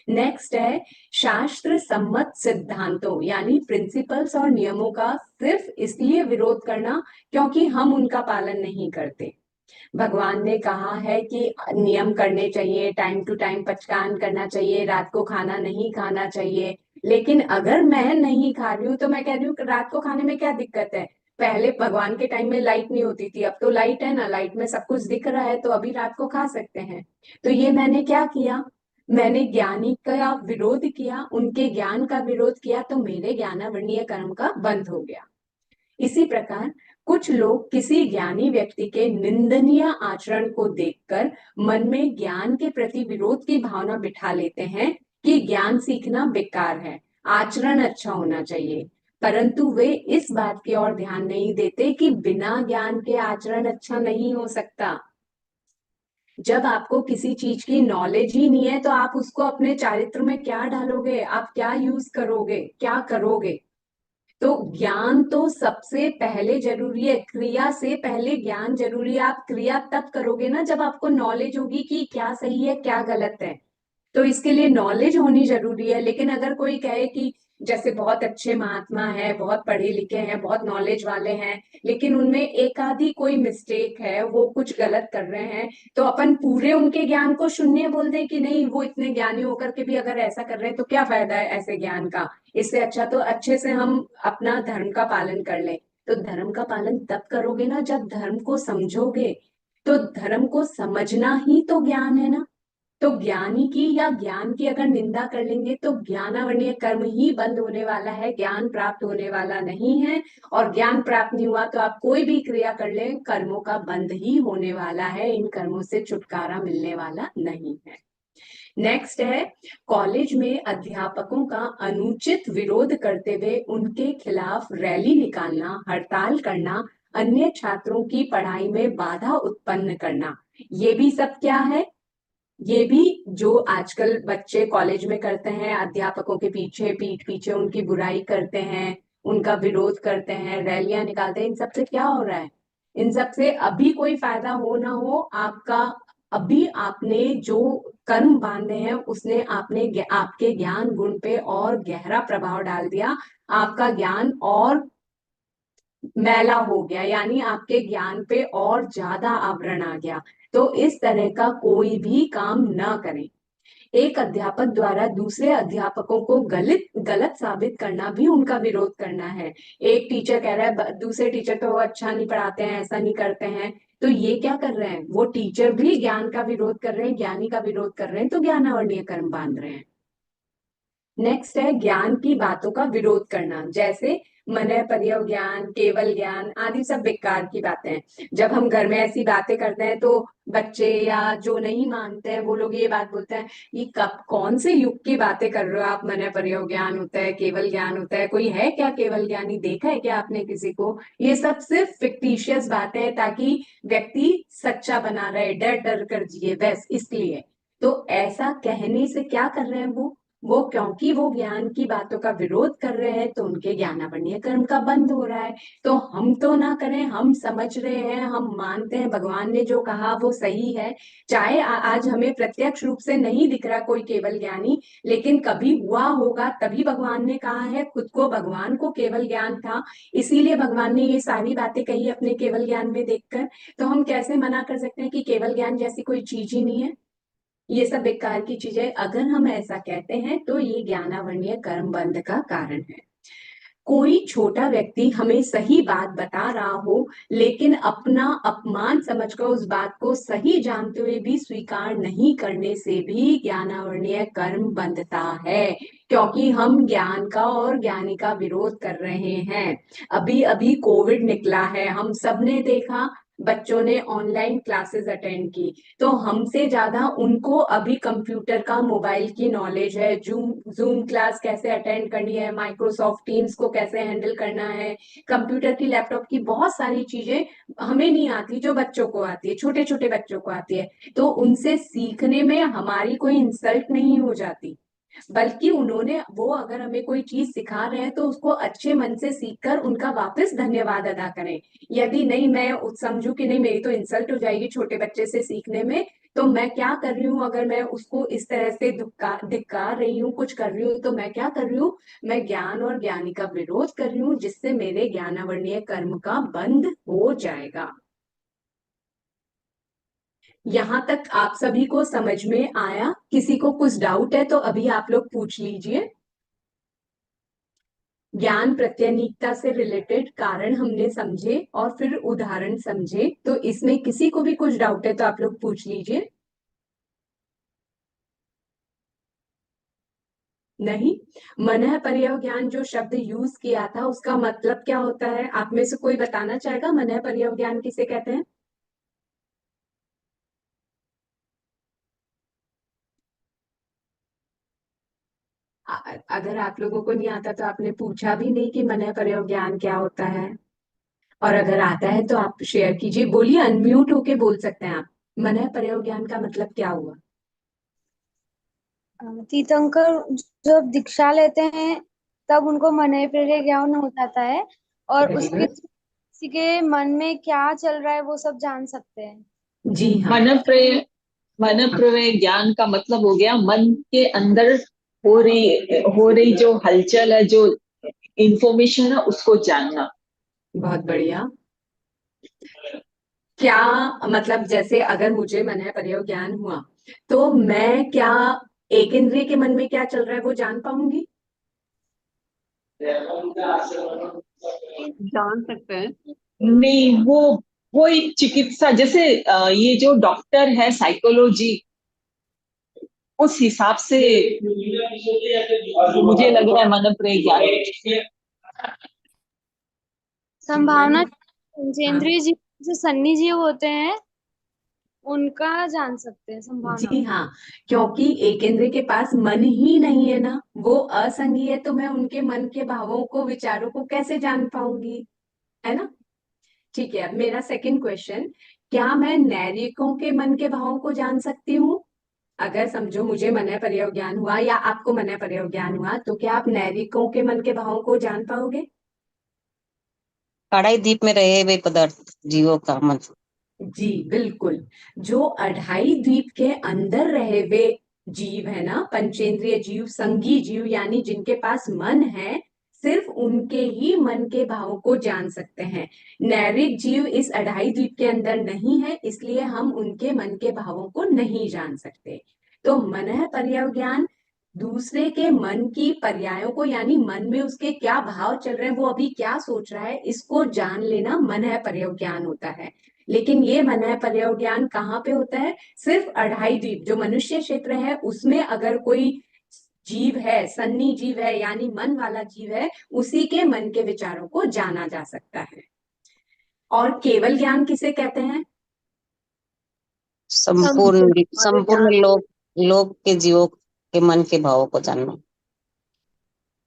नेक्स्ट है शास्त्र सम्मत सिद्धांतों यानी प्रिंसिपल्स और नियमों का सिर्फ इसलिए विरोध करना क्योंकि हम उनका पालन नहीं करते। भगवान ने कहा है कि नियम करने चाहिए, टाइम टू टाइम पचकान करना चाहिए, रात को खाना नहीं खाना चाहिए। लेकिन अगर मैं नहीं खा रही हूँ तो मैं कह रही हूँ रात को खाने में क्या दिक्कत है? पहले भगवान के टाइम में लाइट नहीं होती थी, अब तो लाइट है ना, लाइट में सब कुछ दिख रहा है, तो अभी रात को खा सकते हैं। तो ये मैंने क्या किया, मैंने ज्ञानी का विरोध किया, उनके ज्ञान का विरोध किया, तो मेरे ज्ञानावरणीय कर्म का बंद हो गया। इसी प्रकार कुछ लोग किसी ज्ञानी व्यक्ति के निंदनीय आचरण को देखकर मन में ज्ञान के प्रति विरोध की भावना बिठा लेते हैं कि ज्ञान सीखना बेकार है, आचरण अच्छा होना चाहिए। परंतु वे इस बात की ओर ध्यान नहीं देते कि बिना ज्ञान के आचरण अच्छा नहीं हो सकता। जब आपको किसी चीज की नॉलेज ही नहीं है तो आप उसको अपने चारित्र में क्या डालोगे, आप क्या यूज करोगे, क्या करोगे? तो ज्ञान तो सबसे पहले जरूरी है, क्रिया से पहले ज्ञान जरूरी है। आप क्रिया तब करोगे ना जब आपको नॉलेज होगी कि क्या सही है क्या गलत है। तो इसके लिए नॉलेज होनी जरूरी है। लेकिन अगर कोई कहे कि जैसे बहुत अच्छे महात्मा है, बहुत पढ़े लिखे हैं, बहुत नॉलेज वाले हैं, लेकिन उनमें एक आधी कोई मिस्टेक है, वो कुछ गलत कर रहे हैं, तो अपन पूरे उनके ज्ञान को शून्य बोल दें कि नहीं, वो इतने ज्ञानी होकर के भी अगर ऐसा कर रहे हैं तो क्या फायदा है ऐसे ज्ञान का? इससे अच्छा तो अच्छे से हम अपना धर्म का पालन कर लें। तो धर्म का पालन तब करोगे ना जब धर्म को समझोगे। तो धर्म को समझना ही तो ज्ञान है ना। तो ज्ञानी की या ज्ञान की अगर निंदा कर लेंगे तो ज्ञानावरणीय कर्म ही बंद होने वाला है, ज्ञान प्राप्त होने वाला नहीं है। और ज्ञान प्राप्त नहीं हुआ तो आप कोई भी क्रिया कर ले, कर्मों का बंद ही होने वाला है, इन कर्मों से छुटकारा मिलने वाला नहीं है। नेक्स्ट है कॉलेज में अध्यापकों का अनुचित विरोध करते हुए उनके खिलाफ रैली निकालना, हड़ताल करना, अन्य छात्रों की पढ़ाई में बाधा उत्पन्न करना। ये भी सब क्या है? ये भी जो आजकल बच्चे कॉलेज में करते हैं, अध्यापकों के पीछे पीठ पीछे उनकी बुराई करते हैं, उनका विरोध करते हैं, रैलियां निकालते हैं, इन सब से क्या हो रहा है? इन सब से अभी कोई फायदा हो ना हो आपका, अभी आपने जो कर्म बांधे हैं उसने आपके ज्ञान गुण पे और गहरा प्रभाव डाल दिया। आपका ज्ञान और मैला हो गया, यानी आपके ज्ञान पे और ज्यादा आवरण आ गया। तो इस तरह का कोई भी काम ना करें। एक अध्यापक द्वारा दूसरे अध्यापकों को गलत गलत साबित करना भी उनका विरोध करना है। एक टीचर कह रहा है दूसरे टीचर तो वो अच्छा नहीं पढ़ाते हैं, ऐसा नहीं करते हैं, तो ये क्या कर रहे हैं, वो टीचर भी ज्ञान का विरोध कर रहे हैं, ज्ञानी का विरोध कर रहे हैं, तो ज्ञानावरणीय कर्म बांध रहे हैं। नेक्स्ट है ज्ञान की बातों का विरोध करना, जैसे मनय पर्यव ज्ञान, केवल ज्ञान आदि सब बेकार की बातें हैं। जब हम घर में ऐसी बातें करते हैं तो बच्चे या जो नहीं मानते हैं वो लोग ये बात बोलते हैं, ये कब कौन से युग की बातें कर रहे हो आप, मनय पर्यव ज्ञान होता है, केवल ज्ञान होता है, कोई है क्या केवल ज्ञानी, देखा है क्या आपने किसी को? ये सब सिर्फ फिक्टिशियस बातें हैं ताकि व्यक्ति सच्चा बना रहे, डर डर कर जिए, बस इसलिए। तो ऐसा कहने से क्या कर रहे हैं वो क्योंकि वो ज्ञान की बातों का विरोध कर रहे हैं तो उनके ज्ञानावरणीय कर्म का बंद हो रहा है। तो हम तो ना करें, हम समझ रहे हैं, हम मानते हैं भगवान ने जो कहा वो सही है। चाहे आज हमें प्रत्यक्ष रूप से नहीं दिख रहा कोई केवल ज्ञानी, लेकिन कभी हुआ होगा तभी भगवान ने कहा है, खुद को भगवान को केवल ज्ञान था, इसीलिए भगवान ने ये सारी बातें कही अपने केवल ज्ञान में देखकर। तो हम कैसे मना कर सकते हैं कि केवल ज्ञान जैसी कोई चीज ही नहीं है, ये सब बेकार की चीजें? अगर हम ऐसा कहते हैं तो ये ज्ञानावरणीय कर्म बंध का कारण है। कोई छोटा व्यक्ति हमें सही बात बता रहा हो, लेकिन अपना अपमान समझकर उस बात को सही जानते हुए भी स्वीकार नहीं करने से भी ज्ञानावरणीय कर्म बंधता है, क्योंकि हम ज्ञान का और ज्ञानी का विरोध कर रहे हैं। अभी अभी कोविड निकला है, हम सबने देखा, बच्चों ने ऑनलाइन क्लासेस अटेंड की, तो हमसे ज्यादा उनको अभी कंप्यूटर का, मोबाइल की नॉलेज है। जूम क्लास कैसे अटेंड करनी है, माइक्रोसॉफ्ट टीम्स को कैसे हैंडल करना है, कंप्यूटर की, लैपटॉप की बहुत सारी चीजें हमें नहीं आती जो बच्चों को आती है, छोटे छोटे बच्चों को आती है। तो उनसे सीखने में हमारी कोई इंसल्ट नहीं हो जाती, बल्कि उन्होंने, वो अगर हमें कोई चीज सिखा रहे हैं तो उसको अच्छे मन से सीखकर उनका वापस धन्यवाद अदा करें। यदि नहीं, मैं समझू कि नहीं, मेरी तो इंसल्ट हो जाएगी छोटे बच्चे से सीखने में, तो मैं क्या कर रही हूँ, अगर मैं उसको इस तरह से धिक्कार रही हूँ, कुछ कर रही हूँ, तो मैं क्या कर रही हूँ, मैं ज्ञान और ज्ञानी का विरोध कर रही हूँ, जिससे मेरे ज्ञानावरणीय कर्म का बंध हो जाएगा। यहाँ तक आप सभी को समझ में आया? किसी को कुछ डाउट है तो अभी आप लोग पूछ लीजिए। ज्ञान प्रत्यनीकता से रिलेटेड कारण हमने समझे और फिर उदाहरण समझे, तो इसमें किसी को भी कुछ डाउट है तो आप लोग पूछ लीजिए। नहीं? मनः पर्यव ज्ञान जो शब्द यूज किया था उसका मतलब क्या होता है? आप में से कोई बताना चाहेगा मनः पर्यव ज्ञान किसे कहते हैं? अगर आप लोगों को नहीं आता तो आपने पूछा भी नहीं कि मनः पर्यव ज्ञान क्या होता है। और अगर आता है तो आप शेयर कीजिए, बोलिए, अनम्यूट होके बोल सकते हैं आप। मनः पर्यव ज्ञान का मतलब क्या हुआ? तीर्थंकर जब दीक्षा लेते हैं तब उनको मनः पर्यव ज्ञान हो जाता है, और वेरी उसके गुड। किसी के मन में क्या चल रहा है वो सब जान सकते हैं। जी हाँ। मन प्रवय ज्ञान का मतलब हो गया मन के अंदर हो रही जो हलचल है, जो इंफॉर्मेशन है, उसको जानना। बहुत बढ़िया। क्या मतलब, जैसे अगर मुझे मनः पर्यव ज्ञान हुआ तो मैं क्या एक इंद्रिय के मन में क्या चल रहा है वो जान पाऊंगी? जान सकते हैं। नहीं, वो एक चिकित्सा, जैसे ये जो डॉक्टर है साइकोलॉजी, उस हिसाब से मुझे लग रहा है मन प्रवय ज्ञान। संभावना हाँ, पंचेंद्रिय जीव जो सन्नी जीव होते हैं उनका जान सकते हैं संभावना। जी हाँ, क्योंकि एक इंद्रिय के पास मन ही नहीं है ना, वो असंगी है, तो मैं उनके मन के भावों को, विचारों को कैसे जान पाऊंगी? है ना? ठीक है, अब मेरा सेकंड क्वेश्चन, क्या मैं नैरिकों के मन के भावों को जान सकती हूँ? अगर समझो मुझे मनः पर्यव ज्ञान हुआ या आपको मनः पर्यव ज्ञान हुआ, तो क्या आप नैरिकों के मन के भावों को जान पाओगे? कड़ाई द्वीप में रहे हुए पदार्थ जीवों का मन। जी बिल्कुल। जो अढ़ाई द्वीप के अंदर रहे हुए जीव है ना, पंचेंद्रिय जीव, संगी जीव, यानी जिनके पास मन है, सिर्फ उनके ही मन के भावों को जान सकते हैं। नैरिक जीव इस अढ़ाई द्वीप के अंदर नहीं है, इसलिए हम उनके मन के भावों को नहीं जान सकते। तो मनः पर्यव ज्ञान दूसरे के मन की पर्यायों को, यानी मन में उसके क्या भाव चल रहे हैं, वो अभी क्या सोच रहा है, इसको जान लेना मनः पर्यव ज्ञान होता है। लेकिन ये मनः पर्यव ज्ञान कहाँ पे होता है? सिर्फ अढ़ाई द्वीप, जो मनुष्य क्षेत्र है उसमें अगर कोई जीव है, सन्नी जीव है, यानी मन वाला जीव है, उसी के मन के विचारों को जाना जा सकता है। और केवल ज्ञान किसे कहते हैं? संपूर्ण संपूर्ण लोक के जीवों के मन के भावों को जानना।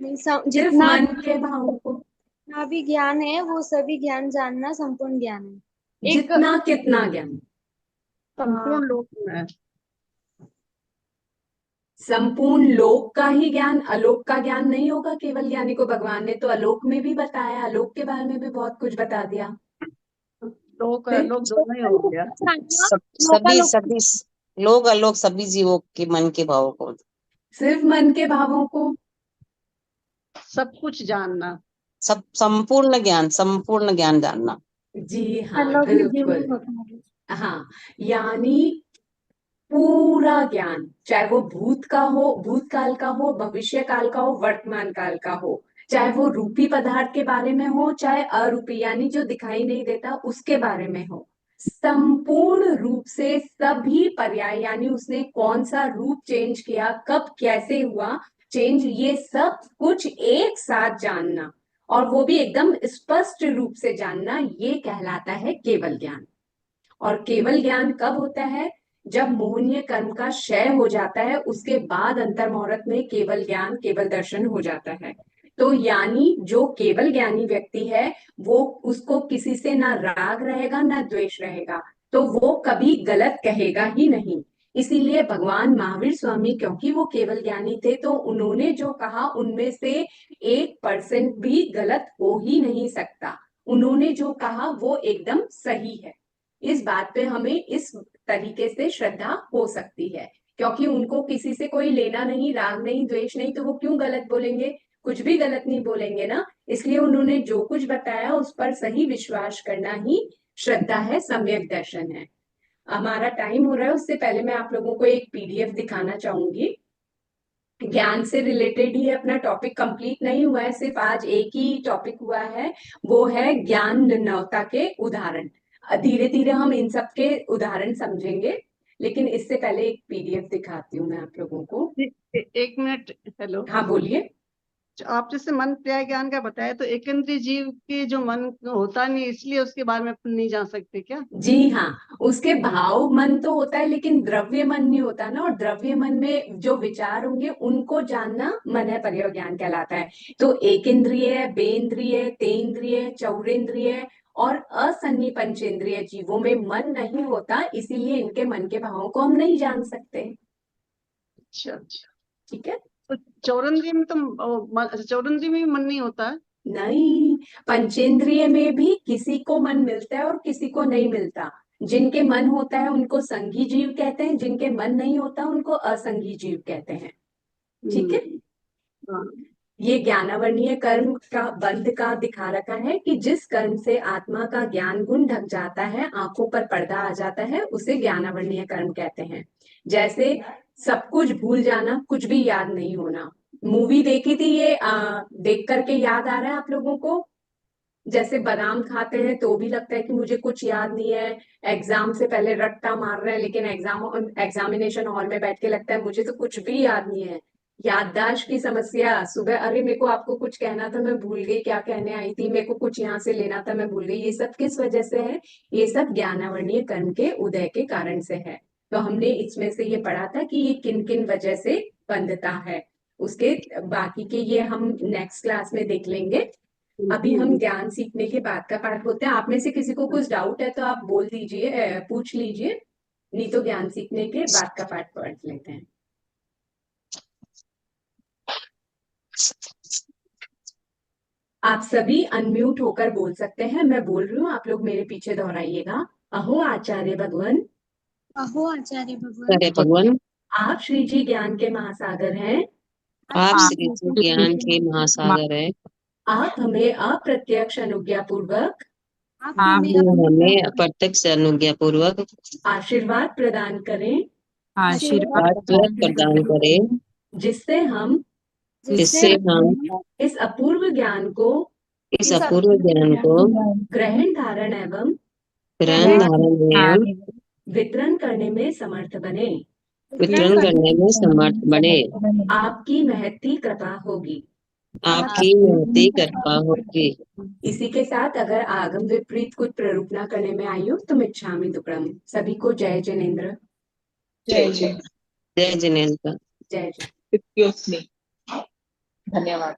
सिर्फ जितना मन के भावों को। जितना भी ज्ञान है वो सभी ज्ञान जानना संपूर्ण ज्ञान है। एक जितना कितना ज्ञान? संपूर्ण लोक में। संपूर्ण लोक का ही ज्ञान, अलोक का ज्ञान नहीं होगा केवल ज्ञानी को? भगवान ने तो अलोक में भी बताया, अलोक के बारे में भी बहुत कुछ बता दिया। लोक फिर लोक दोनों ही हो गया। सभी सभी लोग अलोक सभी जीवों के मन के भावों को। सिर्फ मन के भावों को? सब कुछ जानना। सब संपूर्ण ज्ञान जानना। जी हाँ बिल्कुल। हाँ, यानी पूरा ज्ञान, चाहे वो भूत का हो, भूतकाल का हो, भविष्य काल का हो, वर्तमान काल का हो, चाहे वो रूपी पदार्थ के बारे में हो, चाहे अरूपी यानी जो दिखाई नहीं देता उसके बारे में हो, संपूर्ण रूप से सभी पर्याय यानी उसने कौन सा रूप चेंज किया, कब कैसे हुआ चेंज, ये सब कुछ एक साथ जानना और वो भी एकदम स्पष्ट रूप से जानना, ये कहलाता है केवल ज्ञान। और केवल ज्ञान कब होता है? जब मोहनीय कर्म का क्षय हो जाता है, उसके बाद अंतर्मुहूर्त में केवल ज्ञान केवल दर्शन हो जाता है। तो यानी जो केवल ज्ञानी व्यक्ति है वो, उसको किसी से ना राग रहेगा ना द्वेष रहेगा, तो वो कभी गलत कहेगा ही नहीं। इसीलिए भगवान महावीर स्वामी, क्योंकि वो केवल ज्ञानी थे, तो उन्होंने जो कहा उनमें से 1% भी गलत हो ही नहीं सकता। उन्होंने जो कहा वो एकदम सही है। इस बात पे हमें इस तरीके से श्रद्धा हो सकती है, क्योंकि उनको किसी से कोई लेना नहीं, राग नहीं, द्वेष नहीं, तो वो क्यों गलत बोलेंगे? कुछ भी गलत नहीं बोलेंगे ना। इसलिए उन्होंने जो कुछ बताया उस पर सही विश्वास करना ही श्रद्धा है, सम्यक दर्शन है। हमारा टाइम हो रहा है, उससे पहले मैं आप लोगों को एक पीडीएफ दिखाना चाहूंगी। ज्ञान से रिलेटेड ही अपना टॉपिक कंप्लीट नहीं हुआ है, सिर्फ आज एक ही टॉपिक हुआ है, वो है ज्ञान निर्णवता के उदाहरण। धीरे धीरे हम इन सब के उदाहरण समझेंगे, लेकिन इससे पहले एक पीडीएफ दिखाती हूँ मैं आप लोगों को। एक मिनट। हेलो। हाँ बोलिए। आप जैसे मन पर्याय ज्ञान का बताया, तो एक इंद्रिय जीव के जो मन होता नहीं, इसलिए उसके बारे में अपन नहीं जान सकते क्या? जी हाँ, उसके भाव मन तो होता है लेकिन द्रव्य मन नहीं होता ना, और द्रव्य मन में जो विचार होंगे उनको जानना मन पर्याय ज्ञान कहलाता है। तो एक इंद्रिय, बेंद्रिय, तेंद्रिय, चौरेंद्रिय और असन्नी पंचेंद्रिय जीवों में मन नहीं होता, इसीलिए इनके मन के भावों को हम नहीं जान सकते। अच्छा अच्छा। ठीक है। तो चौरंद्रिय में तो चौरंद्रिय में भी मन नहीं होता है? नहीं, पंचेंद्रिय में भी किसी को मन मिलता है और किसी को नहीं मिलता। जिनके मन होता है उनको संगी जीव कहते हैं, जिनके मन नहीं होता उनको असंगी जीव कहते हैं। ठीक है। हाँ। ये ज्ञानावर्णीय कर्म का बंध का दिखा रखा है कि जिस कर्म से आत्मा का ज्ञान गुण ढक जाता है, आंखों पर पर्दा आ जाता है, उसे ज्ञानावर्णीय कर्म कहते हैं। जैसे सब कुछ भूल जाना, कुछ भी याद नहीं होना। मूवी देखी थी ये, देख करके याद आ रहा है आप लोगों को? जैसे बादाम खाते हैं तो भी लगता है कि मुझे कुछ याद नहीं है, एग्जाम से पहले रट्टा मार रहे हैं, लेकिन एग्जामिनेशन हॉल में बैठ के लगता है मुझे तो कुछ भी याद नहीं है। याददाश्त की समस्या, सुबह अरे मेरे को आपको कुछ कहना था मैं भूल गई, क्या कहने आई थी, मेरे को कुछ यहाँ से लेना था मैं भूल गई, ये सब किस वजह से है? ये सब ज्ञानावर्णीय कर्म के उदय के कारण से है। तो हमने इसमें से ये पढ़ा था कि ये किन किन वजह से बंधता है, उसके बाकी के ये हम नेक्स्ट क्लास में देख लेंगे। अभी हम ज्ञान सीखने के बाद का पाठ होते हैं। आप में से किसी को कुछ डाउट है तो आप बोल दीजिए, पूछ लीजिए, नहीं तो ज्ञान सीखने के बाद का पाठ पढ़ लेते हैं। आप सभी अनम्यूट होकर बोल सकते हैं, मैं बोल रही हूँ, आप लोग मेरे पीछे दोहराइएगा। अहो आचार्य भगवान, अहो आचार्य भगवान, अरे भगवान, आप श्री जी ज्ञान के महासागर हैं, आप श्री जी ज्ञान के महासागर है। आप हमें अप्रत्यक्ष अनुज्ञा पूर्वक आप हमें अप्रत्यक्ष अनुज्ञा पूर्वक आशीर्वाद प्रदान करें, आशीर्वाद प्रदान करें, जिससे हम जिससे हम इस अपूर्व ज्ञान को इस अपूर्व ज्ञान को ग्रहण धारण एवं ग्रहण धारण एवं वितरण करने में समर्थ बने। वितरण करने में समर्थ बने। आपकी महती कृपा होगी। आपकी महती कृपा होगी। इसी के साथ अगर आगम विपरीत कुछ प्ररूपना करने में आई हो तो मिच्छामि दुक्कडम। सभी को जय जिनेन्द्र। जय जय जय जिनेन्द्र। जय जय। धन्यवाद।